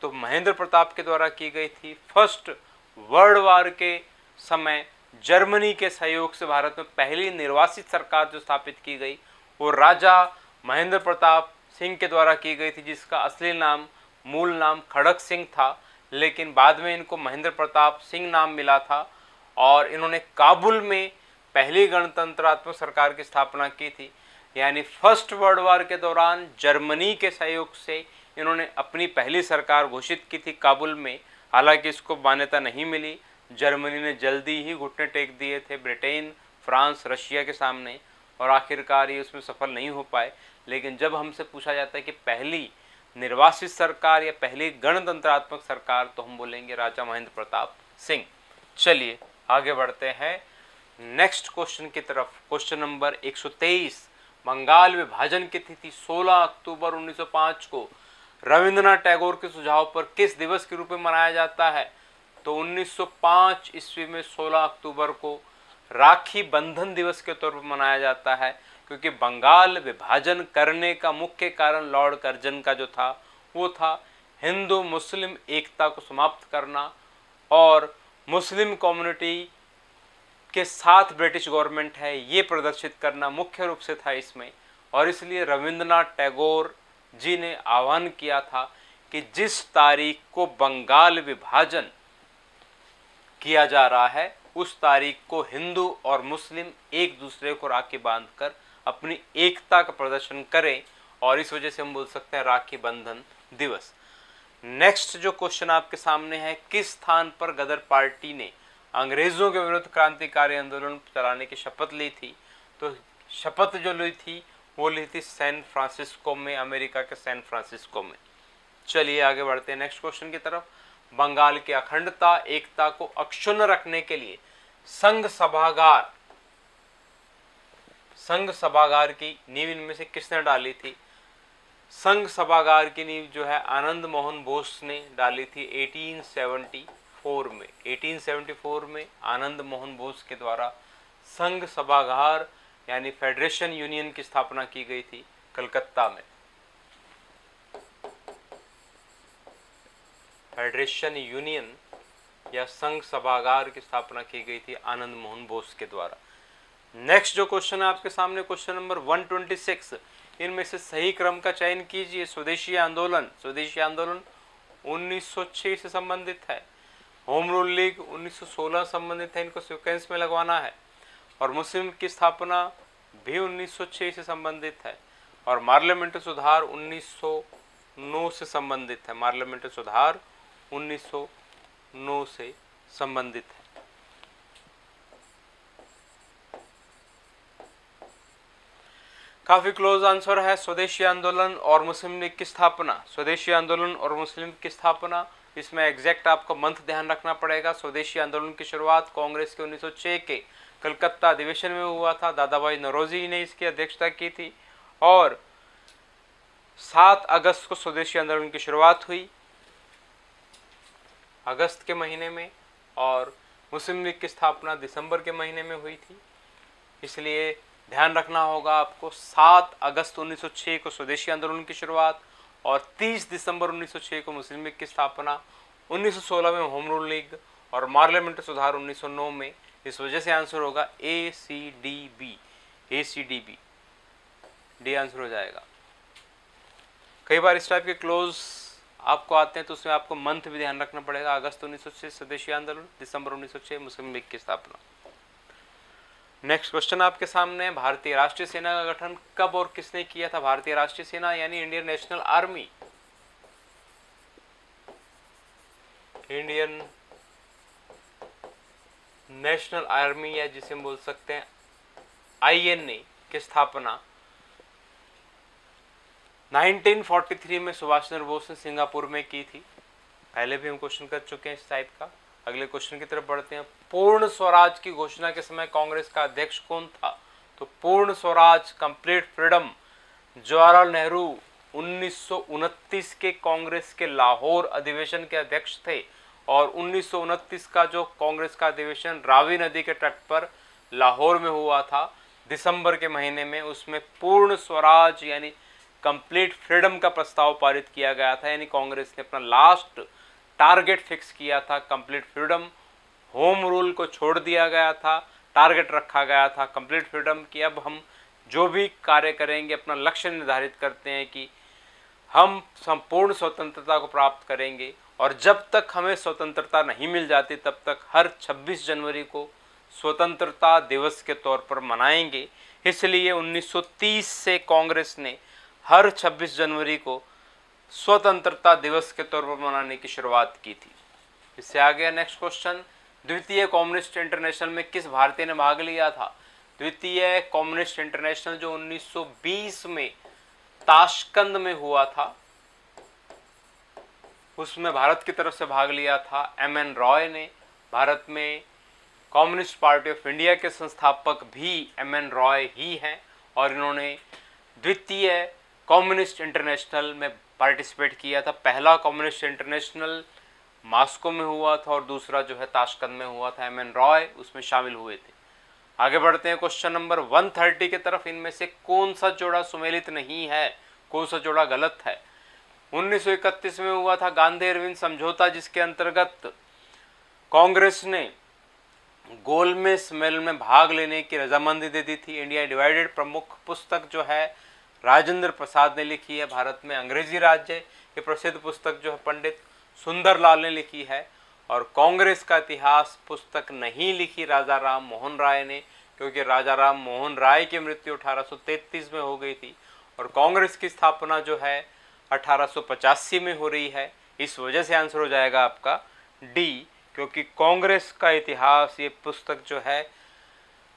तो महेंद्र प्रताप के द्वारा की गई थी। फर्स्ट वर्ल्ड वार के समय जर्मनी के सहयोग से भारत में पहली निर्वासित सरकार जो स्थापित की गई वो राजा महेंद्र प्रताप सिंह के द्वारा की गई थी, जिसका असली नाम मूल नाम खड़क सिंह था, लेकिन बाद में इनको महेंद्र प्रताप सिंह नाम मिला था और इन्होंने काबुल में पहली गणतंत्रात्मक सरकार की स्थापना की थी। यानी फर्स्ट वर्ल्ड वार के दौरान जर्मनी के सहयोग से इन्होंने अपनी पहली सरकार घोषित की थी काबुल में। हालांकि इसको मान्यता नहीं मिली, जर्मनी ने जल्दी ही घुटने टेक दिए थे ब्रिटेन, फ्रांस, रशिया के सामने और आखिरकार ये उसमें सफल नहीं हो पाए। लेकिन जब हमसे पूछा जाता है कि पहली निर्वासित सरकार या पहली गणतंत्रात्मक सरकार, तो हम बोलेंगे राजा महेंद्र प्रताप सिंह। चलिए आगे बढ़ते हैं नेक्स्ट क्वेश्चन की तरफ। Question number 123। बंगाल विभाजन की तिथि 16 अक्टूबर 1905 को रविंद्रनाथ टैगोर के सुझाव पर किस दिवस के रूप में मनाया जाता है? तो 1905 ईस्वी में 16 अक्टूबर को राखी बंधन दिवस के तौर पर मनाया जाता है, क्योंकि बंगाल विभाजन करने का मुख्य कारण लॉर्ड कर्जन का जो था वो था हिंदू मुस्लिम एकता को समाप्त करना और मुस्लिम कम्युनिटी के साथ ब्रिटिश गवर्नमेंट है ये प्रदर्शित करना मुख्य रूप से था इसमें। और इसलिए रविंद्रनाथ टैगोर जी ने आह्वान किया था कि जिस तारीख को बंगाल विभाजन किया जा रहा है उस तारीख को हिंदू और मुस्लिम एक दूसरे को राखी बांधकर अपनी एकता का प्रदर्शन करें, और इस वजह से हम बोल सकते हैं राखी बंधन दिवस। नेक्स्ट जो क्वेश्चन आपके सामने है, किस स्थान पर गदर पार्टी ने अंग्रेजों के विरुद्ध क्रांतिकारी आंदोलन चलाने की शपथ ली थी? तो शपथ जो ली थी वो ली थी सैन फ्रांसिस्को में, अमेरिका के सैन फ्रांसिस्को में। चलिए आगे बढ़ते हैं नेक्स्ट क्वेश्चन की तरफ। बंगाल की अखंडता एकता को अक्षुण्ण रखने के लिए संघ सभागार की नींव इनमें से किसने डाली थी? संघ सभागार की नींव जो है आनंद मोहन बोस ने डाली थी 1874 में। 1874 में आनंद मोहन बोस के द्वारा संघ सभागार यानी फेडरेशन यूनियन की स्थापना की गई थी कलकत्ता में। फेडरेशन यूनियन या संघ सभागार की स्थापना की गई थी आनंद मोहन बोस के द्वारा। नेक्स्ट जो क्वेश्चन है आपके सामने, क्वेश्चन नंबर 126। इनमें से सही क्रम का चयन कीजिए। स्वदेशी आंदोलन 1906 से संबंधित है। होम रूल लीग 1916 संबंधित है, इनको सीक्वेंस में लगवाना है। और मुस्लिम की स्थापना भी 1906 से संबंधित है। और पार्लियामेंट्री सुधार 1909 से संबंधित है। पार्लियामेंट्री सुधार 1909 से संबंधित है। काफी क्लोज आंसर है। स्वदेशी आंदोलन और मुस्लिम लीग की स्थापना, स्वदेशी आंदोलन और मुस्लिम लीग की स्थापना, इसमें एग्जैक्ट आपको मंथ ध्यान रखना पड़ेगा। स्वदेशी आंदोलन की शुरुआत कांग्रेस के 1906 के कलकत्ता अधिवेशन में हुआ था। दादा भाई नौरोजी ने इसकी अध्यक्षता की थी और 7 अगस्त को स्वदेशी आंदोलन की शुरुआत हुई अगस्त के महीने में, और मुस्लिम लीग की स्थापना दिसंबर के महीने में हुई थी। इसलिए ध्यान रखना होगा आपको 7 अगस्त 1906 को स्वदेशी आंदोलन की शुरुआत और 30 दिसंबर 1906 को मुस्लिम लीग की स्थापना, 1916 में होम रूल लीग और पार्लियामेंट्री सुधार 1909 में। इस वजह से आंसर होगा ACDB, ACDB, डी आंसर हो जाएगा। कई बार इस टाइप के क्लोज आपको आते हैं तो उसमें आपको मंथ भी ध्यान रखना पड़ेगा। अगस्त 1906 स्वदेशी आंदोलन, दिसंबर 1906 मुस्लिम लीग की स्थापना। नेक्स्ट क्वेश्चन आपके सामने, भारतीय राष्ट्रीय सेना का गठन कब और किसने किया था? भारतीय राष्ट्रीय सेना यानी Indian national army, Indian national army या जिसे हम बोल सकते हैं INA की स्थापना 1943 में सुभाष चंद्र बोस ने सिंगापुर में की थी। पहले भी हम क्वेश्चन कर चुके हैं इस टाइप का। अगले क्वेश्चन की तरफ बढ़ते हैं। पूर्ण स्वराज की घोषणा के समय कांग्रेस का अध्यक्ष कौन था? तो पूर्ण स्वराज कंप्लीट फ्रीडम जवाहरलाल नेहरू 1929 के कांग्रेस के लाहौर अधिवेशन के अध्यक्ष थे और 1929 का जो कांग्रेस का अधिवेशन रावी नदी के तट पर लाहौर में हुआ था दिसंबर के महीने में, उसमें पूर्ण स्वराज यानी कंप्लीट फ्रीडम का प्रस्ताव पारित किया गया था। यानी कांग्रेस ने अपना लास्ट टारगेट फिक्स किया था कंप्लीट फ्रीडम, होम रूल को छोड़ दिया गया था, टारगेट रखा गया था कंप्लीट फ्रीडम की अब हम जो भी कार्य करेंगे अपना लक्ष्य निर्धारित करते हैं कि हम संपूर्ण स्वतंत्रता को प्राप्त करेंगे और जब तक हमें स्वतंत्रता नहीं मिल जाती तब तक हर 26 जनवरी को स्वतंत्रता दिवस के तौर पर मनाएंगे। इसलिए 1930 से कांग्रेस ने हर 26 जनवरी को स्वतंत्रता दिवस के तौर पर मनाने की शुरुआत की थी। इससे आगे नेक्स्ट क्वेश्चन, द्वितीय कम्युनिस्ट इंटरनेशनल में किस भारतीय ने भाग लिया था? द्वितीय कम्युनिस्ट इंटरनेशनल जो 1920 में ताशकंद में हुआ था उसमें भारत की तरफ से भाग लिया था एम.एन. रॉय ने। भारत में कम्युनिस्ट पार्टी ऑफ इंडिया के संस्थापक भी एम.एन. रॉय ही हैं और इन्होंने द्वितीय कम्युनिस्ट इंटरनेशनल में पार्टिसिपेट किया था। पहला कम्युनिस्ट इंटरनेशनल मॉस्को में हुआ था और दूसरा जो है ताशकंद में हुआ था। एम.एन. रॉय उसमें शामिल हुए थे। आगे बढ़ते हैं क्वेश्चन नंबर 130 की तरफ। इनमें से कौन सा जोड़ा सुमेलित नहीं है, कौन सा जोड़ा गलत है? 1931 में हुआ था गांधी अरविंद समझौता जिसके अंतर्गत कांग्रेस ने गोलमेज सम्मेलन में भाग लेने की रजामंदी दे दी थी। इंडिया डिवाइडेड प्रमुख पुस्तक जो है राजेंद्र प्रसाद ने लिखी है। भारत में अंग्रेजी राज्य ये प्रसिद्ध पुस्तक जो है पंडित सुंदरलाल ने लिखी है। और कांग्रेस का इतिहास पुस्तक नहीं लिखी राजा राम मोहन राय ने, क्योंकि राजा राम मोहन राय की मृत्यु 1833 में हो गई थी और कांग्रेस की स्थापना जो है 1885 में हो रही है। इस वजह से आंसर हो जाएगा आपका डी, क्योंकि कांग्रेस का इतिहास ये पुस्तक जो है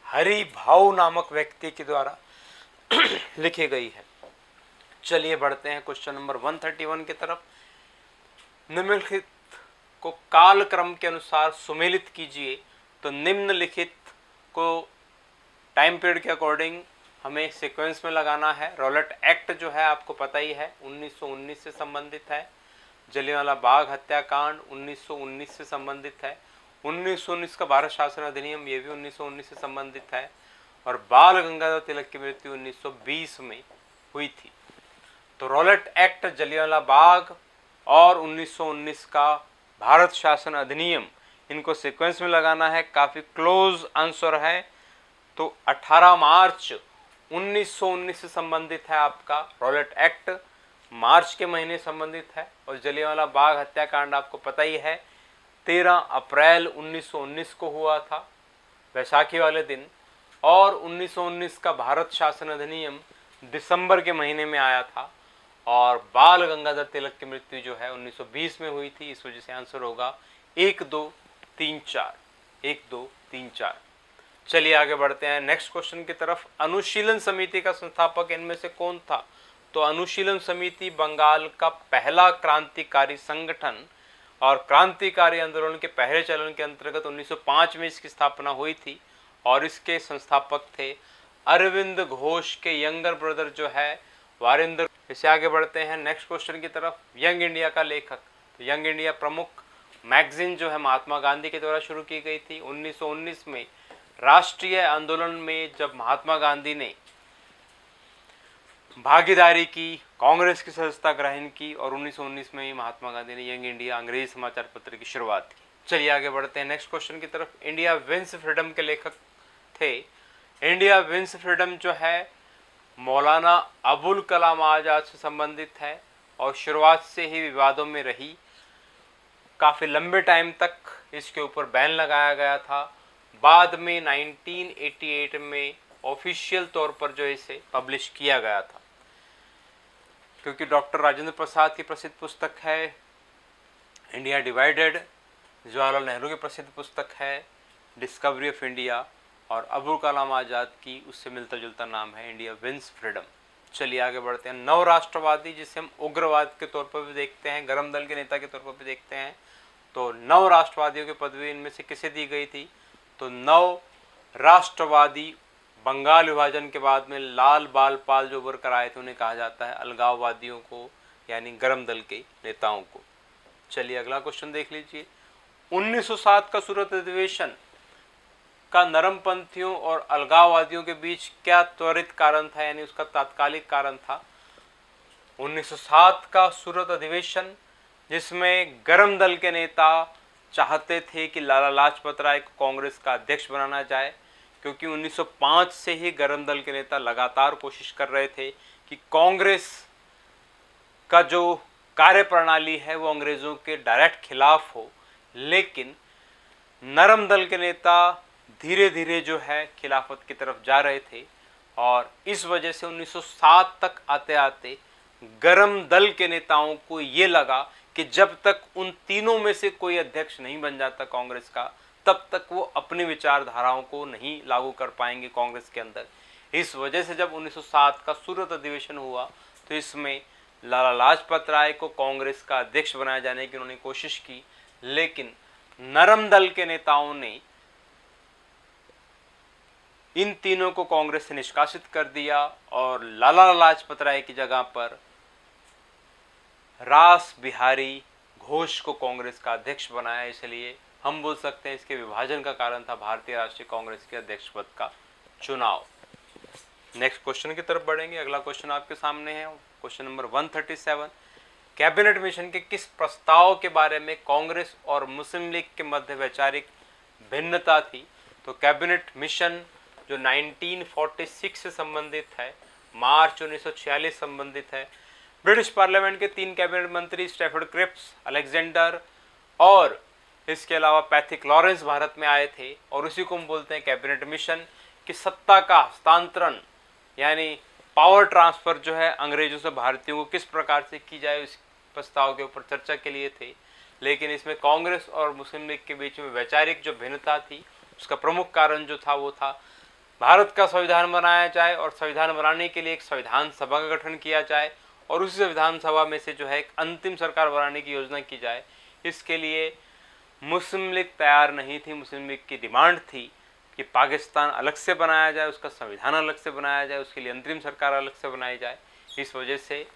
हरि भाऊ नामक व्यक्ति के द्वारा लिखी गई है। चलिए बढ़ते हैं क्वेश्चन नंबर 131 की तरफ। निम्नलिखित को कालक्रम के अनुसार सुमेलित कीजिए। तो निम्नलिखित को टाइम पीरियड के अकॉर्डिंग हमें सीक्वेंस में लगाना है। रॉलेट एक्ट जो है आपको पता ही है 1919 से संबंधित है। जलियांवाला बाग हत्याकांड 1919 से संबंधित है। 1919 का भारत शासन अधिनियम ये भी 1919 से संबंधित है। और बाल गंगाधर तिलक की मृत्यु 1920 में हुई थी। तो रॉलेट एक्ट, जलियांवाला बाग और 1919 का भारत शासन अधिनियम, इनको सीक्वेंस में लगाना है। काफ़ी क्लोज आंसर है। तो 18 मार्च 1919 से संबंधित है आपका रॉलेट एक्ट, मार्च के महीने संबंधित है। और जलियांवाला बाग हत्याकांड आपको पता ही है 13 अप्रैल 1919 को हुआ था, वैसाखी वाले दिन। और 1919 का भारत शासन अधिनियम दिसंबर के महीने में आया था। और बाल गंगाधर तिलक की मृत्यु जो है 1920 में हुई थी। इस वजह से आंसर होगा 1 2 3 4, 1 2 3 4। चलिए आगे बढ़ते हैं नेक्स्ट क्वेश्चन की तरफ। अनुशीलन समिति का संस्थापक इनमें से कौन था? तो अनुशीलन समिति बंगाल का पहला क्रांतिकारी संगठन और क्रांतिकारी आंदोलन के पहले चरण के अंतर्गत 1905 में इसकी स्थापना हुई थी और इसके संस्थापक थे अरविंद घोष के यंगर ब्रदर जो है वारिंदर। इससे आगे बढ़ते हैं नेक्स्ट क्वेश्चन की तरफ। यंग इंडिया का लेखक, तो यंग इंडिया प्रमुख मैगजीन जो है महात्मा गांधी के द्वारा शुरू की गई थी। 1919 में राष्ट्रीय आंदोलन में जब महात्मा गांधी ने भागीदारी की, कांग्रेस की सदस्यता ग्रहण की और 1919 में ही महात्मा गांधी ने यंग इंडिया अंग्रेजी समाचार पत्र की शुरुआत की। चलिए आगे बढ़ते हैं नेक्स्ट क्वेश्चन की तरफ। इंडिया विंस फ्रीडम के लेखक थे। इंडिया विंस फ्रीडम जो है मौलाना अबुल कलाम आज़ाद से संबंधित है और शुरुआत से ही विवादों में रही। काफ़ी लंबे टाइम तक इसके ऊपर बैन लगाया गया था। बाद में 1988 में ऑफिशियल तौर पर जो इसे पब्लिश किया गया था, क्योंकि डॉक्टर राजेंद्र प्रसाद की प्रसिद्ध पुस्तक है इंडिया डिवाइडेड, जवाहरलाल नेहरू की प्रसिद्ध पुस्तक है डिस्कवरी ऑफ इंडिया और अबुल कलाम आज़ाद की उससे मिलता जुलता नाम है इंडिया विंस फ्रीडम। चलिए आगे बढ़ते हैं। नव राष्ट्रवादी जिसे हम उग्रवाद के तौर पर भी देखते हैं, गरम दल के नेता के तौर पर भी देखते हैं, तो नव राष्ट्रवादियों की पदवी इनमें से किसे दी गई थी? तो नव राष्ट्रवादी बंगाल विभाजन के बाद में लाल बाल पाल जो उभर कर आए थे उन्हें कहा जाता है अलगाववादियों को, यानी गरम दल के नेताओं को। चलिए अगला क्वेश्चन देख लीजिए। 1907 का सूरत अधिवेशन का नरमपंथियों और अलगाववादियों के बीच क्या त्वरित कारण था, यानी उसका तात्कालिक कारण था। 1907 का सूरत अधिवेशन जिसमें गरम दल के नेता चाहते थे कि लाला लाजपत राय को कांग्रेस का अध्यक्ष बनाना जाए, क्योंकि 1905 से ही गरम दल के नेता लगातार कोशिश कर रहे थे कि कांग्रेस का जो कार्यप्रणाली है वो अंग्रेजों के डायरेक्ट खिलाफ हो, लेकिन नरम दल के नेता धीरे धीरे जो है खिलाफत की तरफ जा रहे थे, और इस वजह से 1907 तक आते आते गरम दल के नेताओं को ये लगा कि जब तक उन तीनों में से कोई अध्यक्ष नहीं बन जाता कांग्रेस का, तब तक वो अपनी विचारधाराओं को नहीं लागू कर पाएंगे कांग्रेस के अंदर। इस वजह से जब 1907 का सूरत अधिवेशन हुआ तो इसमें लाला लाजपत राय को कांग्रेस का अध्यक्ष बनाए जाने की उन्होंने कोशिश की, लेकिन नरम दल के नेताओं ने इन तीनों को कांग्रेस से निष्कासित कर दिया और लाला लाजपत राय की जगह पर रास बिहारी घोष को कांग्रेस का अध्यक्ष बनाया। इसलिए हम बोल सकते हैं इसके विभाजन का कारण था भारतीय राष्ट्रीय कांग्रेस के अध्यक्ष पद का चुनाव। नेक्स्ट क्वेश्चन की तरफ बढ़ेंगे। अगला क्वेश्चन आपके सामने है, क्वेश्चन नंबर 137। कैबिनेट मिशन के किस प्रस्ताव के बारे में कांग्रेस और मुस्लिम लीग के मध्य वैचारिक भिन्नता थी? तो कैबिनेट मिशन जो 1946 से संबंधित है, मार्च 1946 संबंधित है। ब्रिटिश पार्लियामेंट के 3 कैबिनेट मंत्री स्टैफर्ड क्रिप्स, अलेक्जेंडर और इसके अलावा पैथिक लॉरेंस भारत में आए थे, और उसी को हम बोलते हैं कैबिनेट मिशन। कि सत्ता का हस्तांतरण यानी पावर ट्रांसफर जो है अंग्रेजों से भारतीयों को किस प्रकार से की जाए, इस प्रस्ताव के ऊपर चर्चा के लिए थे। लेकिन इसमें कांग्रेस और मुस्लिम लीग के बीच में वैचारिक जो भिन्नता थी उसका प्रमुख कारण जो था वो था भारत का संविधान बनाया जाए, और संविधान बनाने के लिए एक संविधान सभा का गठन किया जाए, और उसी संविधान सभा में से जो है एक अंतिम सरकार बनाने की योजना की जाए। इसके लिए मुस्लिम लीग तैयार नहीं थी। मुस्लिम लीग की डिमांड थी कि पाकिस्तान अलग से बनाया जाए, उसका संविधान अलग से बनाया जाए, उसके लिए अंतरिम सरकार अलग से बनाई जाए। इस वजह से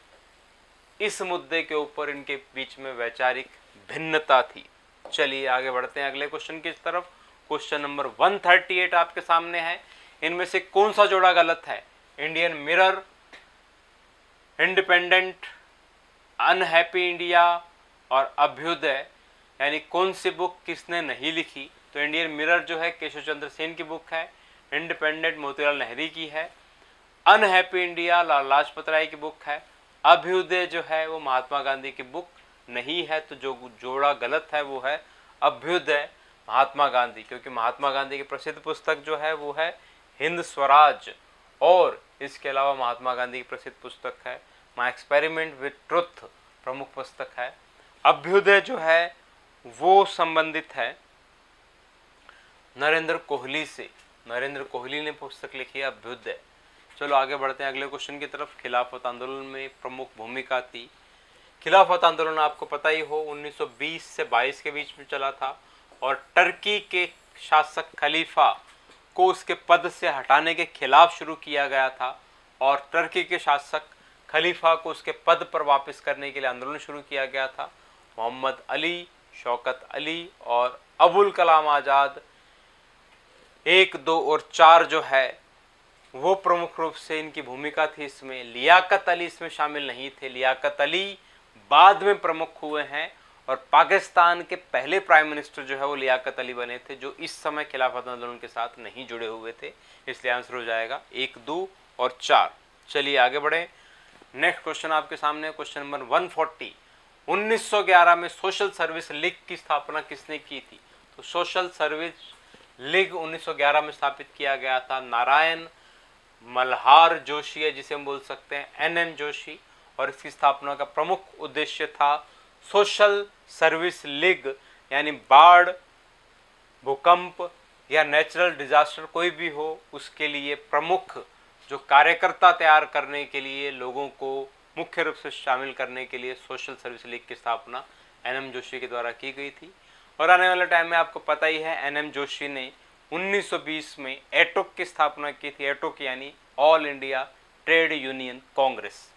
इस मुद्दे के ऊपर इनके बीच में वैचारिक भिन्नता थी। चलिए आगे बढ़ते हैं अगले क्वेश्चन की तरफ। क्वेश्चन नंबर 138 आपके सामने है। इनमें से कौन सा जोड़ा गलत है? Indian mirror, independent, unhappy India और अभ्युदय, यानी कौन सी बुक किसने नहीं लिखी? तो इंडियन मिरर जो है केशव चंद्र सेन की बुक है, इंडिपेंडेंट मोतीलाल नेहरू की है, अनहैप्पी इंडिया लाला लाजपत राय की बुक है, अभ्युदय जो है वो महात्मा गांधी की बुक नहीं है। तो जो जोड़ा गलत है वो है अभ्युदय महात्मा गांधी, क्योंकि महात्मा गांधी की प्रसिद्ध पुस्तक जो है वो है हिंद स्वराज, और इसके अलावा महात्मा गांधी की प्रसिद्ध पुस्तक है माय एक्सपेरिमेंट विद ट्रुथ, प्रमुख पुस्तक है। अभ्युदय जो है वो संबंधित है नरेंद्र कोहली से। नरेंद्र कोहली ने पुस्तक लिखी है अभ्युदय। चलो आगे बढ़ते हैं अगले क्वेश्चन की तरफ। खिलाफत आंदोलन में प्रमुख भूमिका थी। खिलाफत आंदोलन आपको पता ही हो 1920 से 22 के बीच में चला था, और टर्की के शासक खलीफा को उसके पद से हटाने के खिलाफ शुरू किया गया था, और टर्की के शासक खलीफा को उसके पद पर वापस करने के लिए आंदोलन शुरू किया गया था। मोहम्मद अली, शौकत अली और अबुल कलाम आज़ाद 1, 2 और 4 जो है वो प्रमुख रूप से इनकी भूमिका थी। इसमें लियाकत अली इसमें शामिल नहीं थे। लियाकत अली बाद में प्रमुख हुए हैं, और पाकिस्तान के पहले प्राइम मिनिस्टर जो है वो लियाकत अली बने थे, जो इस समय खिलाफत आंदोलन के साथ नहीं जुड़े हुए थे। इसलिए आंसर हो जाएगा 1, 2 और 4। चलिए आगे बढ़े। नेक्स्ट क्वेश्चन आपके सामने क्वेश्चन नंबर 140। 1911 में सोशल सर्विस लीग की स्थापना किसने की थी? तो सोशल सर्विस लीग 1911 में स्थापित किया गया था। नारायण मल्हार जोशी है जिसे हम बोल सकते हैं NM जोशी, और इसकी स्थापना का प्रमुख उद्देश्य था सोशल सर्विस लीग, यानी बाढ़, भूकंप या नेचुरल डिजास्टर कोई भी हो उसके लिए प्रमुख जो कार्यकर्ता तैयार करने के लिए, लोगों को मुख्य रूप से शामिल करने के लिए सोशल सर्विस लीग की स्थापना NM जोशी के द्वारा की गई थी। और आने वाले टाइम में आपको पता ही है NM जोशी ने 1920 में एटोक की स्थापना की थी। एटोक यानी all India trade union Congress.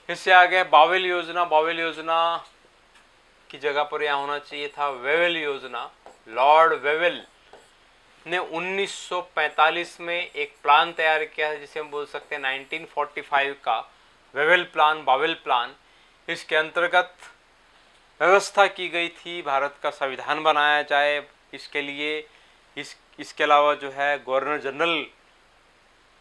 इससे आगे बावेल योजना। बावेल योजना की जगह पर यह होना चाहिए था वेवेल योजना। लॉर्ड वेवेल ने 1945 में एक प्लान तैयार किया है जिसे हम बोल सकते हैं 1945 का वेवेल प्लान, बावेल प्लान। इसके अंतर्गत व्यवस्था की गई थी भारत का संविधान बनाया जाए। इसके लिए इसके अलावा जो है गवर्नर जनरल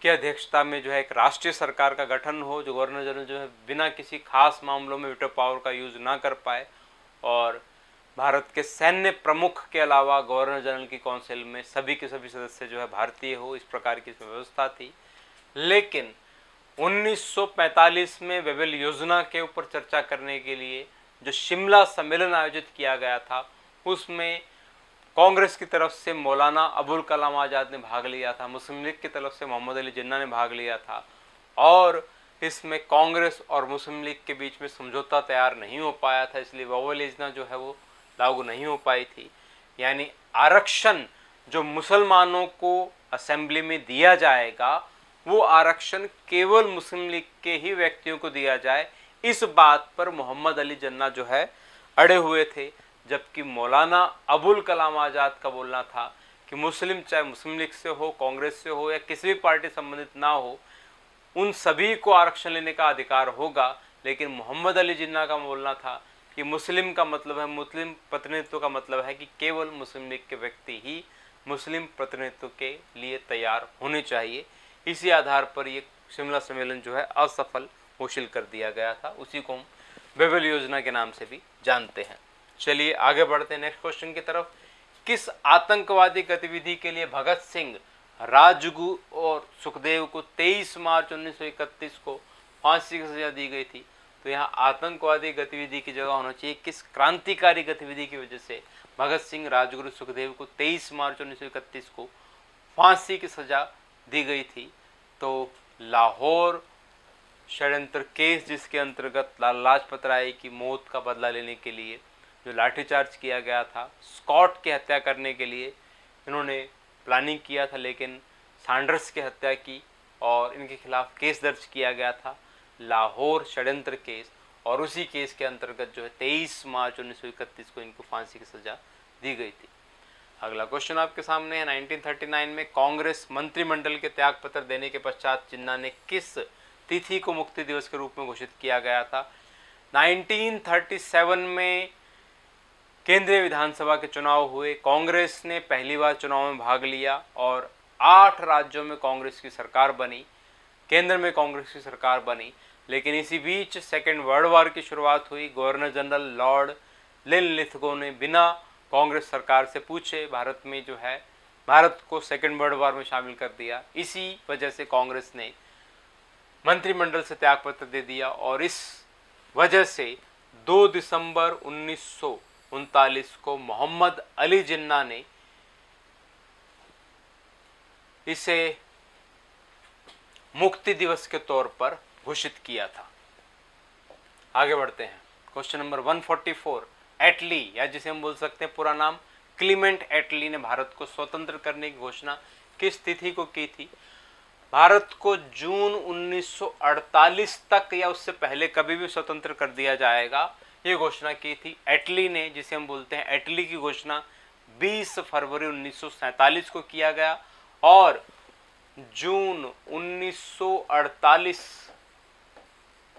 की अध्यक्षता में जो है एक राष्ट्रीय सरकार का गठन हो, जो गवर्नर जनरल जो है बिना किसी खास मामलों में वीटो पावर का यूज ना कर पाए, और भारत के सैन्य प्रमुख के अलावा गवर्नर जनरल की काउंसिल में सभी के सभी सदस्य जो है भारतीय हो, इस प्रकार की इसमें व्यवस्था थी। लेकिन 1945 में वेवेल योजना के ऊपर चर्चा करने के लिए जो शिमला सम्मेलन आयोजित किया गया था, उसमें कांग्रेस की तरफ से मौलाना अबुल कलाम आज़ाद ने भाग लिया था, मुस्लिम लीग की तरफ से मोहम्मद अली जिन्ना ने भाग लिया था, और इसमें कांग्रेस और मुस्लिम लीग के बीच में समझौता तैयार नहीं हो पाया था, इसलिए वेवेल योजना जो है वो लागू नहीं हो पाई थी। यानी आरक्षण जो मुसलमानों को असेंबली में दिया जाएगा, वो आरक्षण केवल मुस्लिम लीग के ही व्यक्तियों को दिया जाए, इस बात पर मोहम्मद अली जिन्ना जो है अड़े हुए थे। जबकि मौलाना अबुल कलाम आज़ाद का बोलना था कि मुस्लिम, चाहे मुस्लिम लीग से हो, कांग्रेस से हो या किसी भी पार्टी संबंधित ना हो, उन सभी को आरक्षण लेने का अधिकार होगा। लेकिन मोहम्मद अली जिन्ना का बोलना था कि मुस्लिम का मतलब है, मुस्लिम प्रतिनिधित्व का मतलब है कि केवल मुस्लिम लीग के व्यक्ति ही मुस्लिम प्रतिनिधित्व के लिए तैयार होने चाहिए। इसी आधार पर ये शिमला सम्मेलन जो है असफल घोषित कर दिया गया था। उसी को हम वेवेल योजना के नाम से भी जानते हैं। चलिए आगे बढ़ते हैं नेक्स्ट क्वेश्चन की तरफ। किस आतंकवादी गतिविधि के लिए भगत सिंह, राजगुरु और सुखदेव को 23 मार्च 1931 को फांसी की सजा दी गई थी? तो यहाँ आतंकवादी गतिविधि की जगह होना चाहिए किस क्रांतिकारी गतिविधि की वजह से भगत सिंह, राजगुरु, सुखदेव को 23 मार्च 1931 को फांसी की सजा दी गई थी? तो लाहौर षड्यंत्र केस, जिसके अंतर्गत लाला लाजपत राय की मौत का बदला लेने के लिए जो लाठीचार्ज किया गया था, स्कॉट की हत्या करने के लिए इन्होंने प्लानिंग किया था, लेकिन सैंडर्स की हत्या की और इनके खिलाफ केस दर्ज किया गया था, लाहौर षड्यंत्र केस। और उसी केस के अंतर्गत जो है 23 मार्च 1931 को इनको फांसी की सजा दी गई थी। अगला क्वेश्चन आपके सामने है। 1939 में कांग्रेस मंत्रिमंडल के त्यागपत्र देने के पश्चात जिन्ना ने किस तिथि को मुक्ति दिवस के रूप में घोषित किया गया था? 1937 में केंद्रीय विधानसभा के चुनाव हुए, कांग्रेस ने पहली बार चुनाव में भाग लिया और 8 राज्यों में कांग्रेस की सरकार बनी, केंद्र में कांग्रेस की सरकार बनी। लेकिन इसी बीच सेकेंड वर्ल्ड वॉर की शुरुआत हुई। गवर्नर जनरल लॉर्ड लिनलिथगो ने बिना कांग्रेस सरकार से पूछे भारत को सेकेंड वर्ल्ड वॉर में शामिल कर दिया। इसी वजह से कांग्रेस ने मंत्रिमंडल से त्यागपत्र दे दिया और इस वजह से 2 दिसंबर 1939 को मोहम्मद अली जिन्ना ने इसे मुक्ति दिवस के तौर पर घोषित किया था। आगे बढ़ते हैं। Question number 144। एटली, या जिसे हम बोल सकते हैं पूरा नाम क्लीमेंट एटली, ने भारत को स्वतंत्र करने की घोषणा किस तिथि को की थी? भारत को जून 1948 तक या उससे पहले कभी भी स्वतंत्र कर दिया जाएगा, ये घोषणा की थी एटली ने, जिसे हम बोलते हैं एटली की घोषणा 20 फरवरी 1947 को किया गया और जून 1948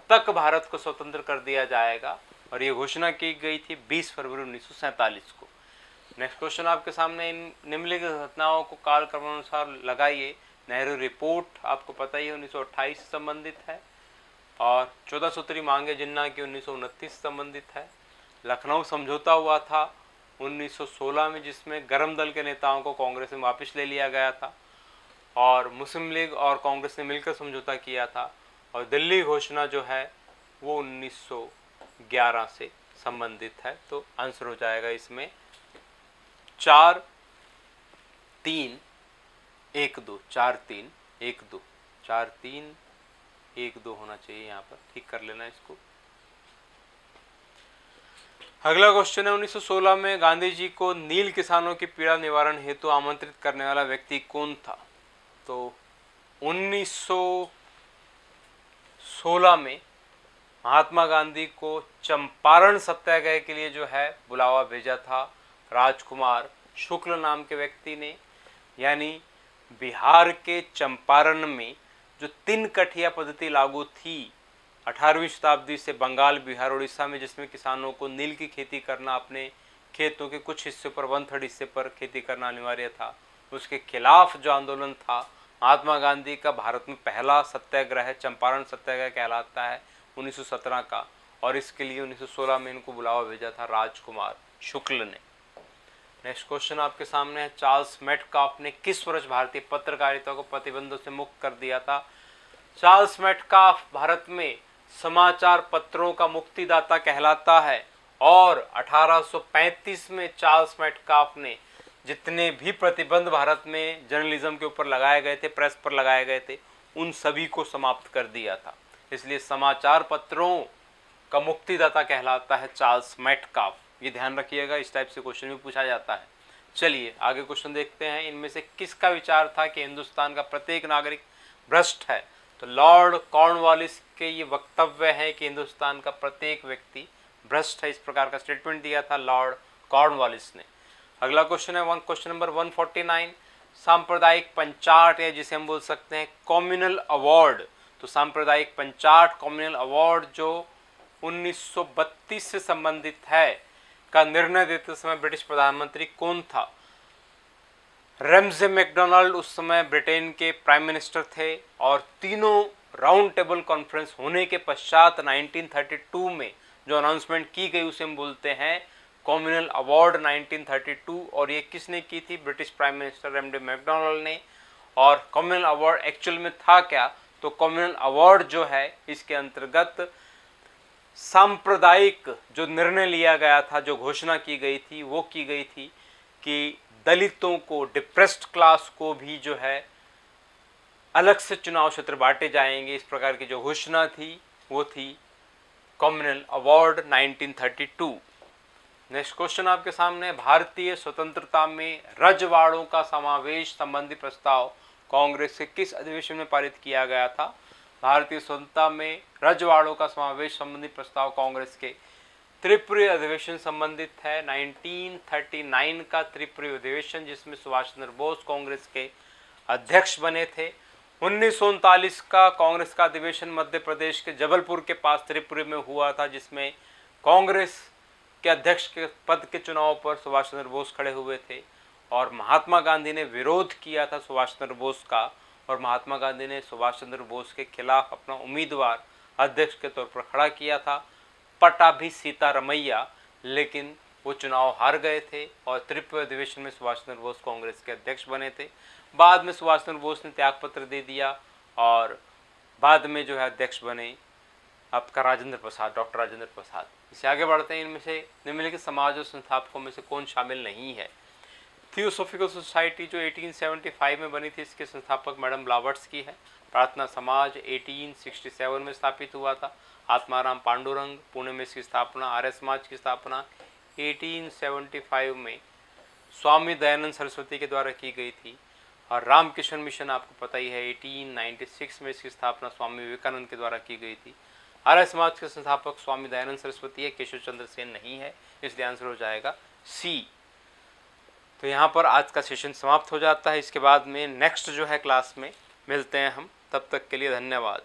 तक भारत को स्वतंत्र कर दिया जाएगा और ये घोषणा की गई थी 20 फरवरी 1947 को। नेक्स्ट क्वेश्चन आपके सामने। इन निम्नलिखित घटनाओं को कालक्रमानुसार लगाइए। नेहरू रिपोर्ट आपको पता ही 1928 से संबंधित है और 14 सूत्री मांगे जिन्ना की 1929 से संबंधित है। लखनऊ समझौता हुआ था 1916 में, जिसमें गरम दल के नेताओं को कांग्रेस में वापस ले लिया गया था और मुस्लिम लीग और कांग्रेस ने मिलकर समझौता किया था। और दिल्ली घोषणा जो है वो 1911 से संबंधित है। तो आंसर हो जाएगा इसमें 4-3-1-2 4-3-1-2 4-3-1-2 होना चाहिए। यहाँ पर ठीक कर लेना इसको। अगला क्वेश्चन है 1916 में गांधी जी को नील किसानों की पीड़ा निवारण हेतु आमंत्रित करने वाला व्यक्ति कौन था? तो 1916 में महात्मा गांधी को चंपारण सत्याग्रह के लिए जो है बुलावा भेजा था राजकुमार शुक्ल नाम के व्यक्ति ने। यानी बिहार के चंपारण में जो 3 कठिया पद्धति लागू थी 18वीं शताब्दी से बंगाल, बिहार, उड़ीसा में, जिसमें किसानों को नील की खेती करना, अपने खेतों के कुछ हिस्से पर 1/3 हिस्से पर खेती करना अनिवार्य था, उसके खिलाफ जो आंदोलन था महात्मा गांधी का भारत में पहला सत्याग्रह चंपारण सत्याग्रह कहलाता है 1917 का, और इसके लिए 1916 में इनको बुलावा भेजा था राजकुमार शुक्ल ने। नेक्स्ट क्वेश्चन आपके सामने है, चार्ल्स मेटकाफ ने किस वर्ष भारतीय पत्रकारिता को प्रतिबंधों से मुक्त कर दिया था? चार्ल्स मेटकाफ भारत में समाचार पत्रों का मुक्तिदाता कहलाता है, और 1835 में चार्ल्स मेटकाफ ने जितने भी प्रतिबंध भारत में जर्नलिज्म के ऊपर लगाए गए थे, प्रेस पर लगाए गए थे, उन सभी को समाप्त कर दिया था। इसलिए समाचार पत्रों का मुक्तिदाता कहलाता है चार्ल्स मेटकाफ। ये ध्यान रखिएगा, इस टाइप से क्वेश्चन भी पूछा जाता है। चलिए आगे क्वेश्चन देखते हैं। इनमें से किसका विचार था कि हिंदुस्तान का प्रत्येक नागरिक भ्रष्ट है? तो लॉर्ड कॉर्नवालिस के ये वक्तव्य है कि हिंदुस्तान का प्रत्येक व्यक्ति भ्रष्ट है। इस प्रकार का स्टेटमेंट दिया था लॉर्ड कॉर्नवालिस ने। अगला क्वेश्चन है क्वेश्चन नंबर 149, सांप्रदायिक पंचाट, या जिसे हम बोल सकते हैं कम्युनल अवार्ड। तो सांप्रदायिक पंचाट, कम्युनल अवार्ड जो 1932 से संबंधित है, का निर्णय देते समय ब्रिटिश प्रधानमंत्री कौन था? रैमजे मैकडोनाल्ड उस समय ब्रिटेन के प्राइम मिनिस्टर थे, और तीनों राउंड टेबल कॉन्फ्रेंस होने के पश्चात 1932 में जो अनाउंसमेंट की गई उसे हम बोलते हैं कम्युनल अवार्ड 1932। और ये किसने की थी? British prime minister Ramsay MacDonald ने। और कम्युनल अवार्ड एक्चुअल में था क्या? तो कम्युनल अवार्ड जो है इसके अंतर्गत सांप्रदायिक जो निर्णय लिया गया था, जो घोषणा की गई थी, वो की गई थी कि दलितों को, डिप्रेस्ड क्लास को भी जो है अलग से चुनाव क्षेत्र बांटे जाएंगे। इस प्रकार की जो घोषणा थी वो थी कम्युनल अवार्ड 1932। नेक्स्ट क्वेश्चन आपके सामने, भारतीय स्वतंत्रता में रजवाड़ों का समावेश संबंधी प्रस्ताव कांग्रेस के किस अधिवेशन में पारित किया गया था? भारतीय स्वतंत्रता में रजवाड़ों का समावेश संबंधी प्रस्ताव कांग्रेस के त्रिपुरी अधिवेशन संबंधित है। 1939 का त्रिपुरी अधिवेशन, जिसमें सुभाष चंद्र बोस कांग्रेस के अध्यक्ष बने थे। 1939 का कांग्रेस का अधिवेशन मध्य प्रदेश के जबलपुर के पास त्रिपुरी में हुआ था, जिसमें कांग्रेस के अध्यक्ष के पद के चुनाव पर सुभाष चंद्र बोस खड़े हुए थे, और महात्मा गांधी ने विरोध किया था सुभाष चंद्र बोस का, और महात्मा गांधी ने सुभाष चंद्र बोस के खिलाफ अपना उम्मीदवार अध्यक्ष के तौर पर खड़ा किया था, पट्टाभी सीतारमैया, लेकिन वो चुनाव हार गए थे, और त्रिपुरी अधिवेशन में सुभाष चंद्र बोस कांग्रेस के अध्यक्ष बने थे। बाद में सुभाष चंद्र बोस ने त्यागपत्र दे दिया, और बाद में जो है अध्यक्ष बने आपका राजेंद्र प्रसाद, डॉक्टर राजेंद्र प्रसाद। इससे आगे बढ़ते हैं। इनमें से निम्नलिखित समाज और संस्थापकों में से कौन शामिल नहीं है? थियोसॉफिकल सोसाइटी जो 1875 में बनी थी, इसके संस्थापक मैडम ब्लावर्ट्स्की है। प्रार्थना समाज 1867 में स्थापित हुआ था। आत्माराम पांडुरंग, पुणे में इसकी स्थापना। आर्य समाज की स्थापना 1875 में स्वामी दयानंद सरस्वती के द्वारा की गई थी। और रामकृष्ण मिशन आपको पता ही है, 1896 में इसकी स्थापना स्वामी विवेकानंद के द्वारा की गई थी। आर्य समाज के संस्थापक स्वामी दयानंद सरस्वती है, केशव चंद्र सेन नहीं है, इसलिए आंसर हो जाएगा सी। तो यहाँ पर आज का सेशन समाप्त हो जाता है। इसके बाद में नेक्स्ट जो है क्लास में मिलते हैं हम, तब तक के लिए धन्यवाद।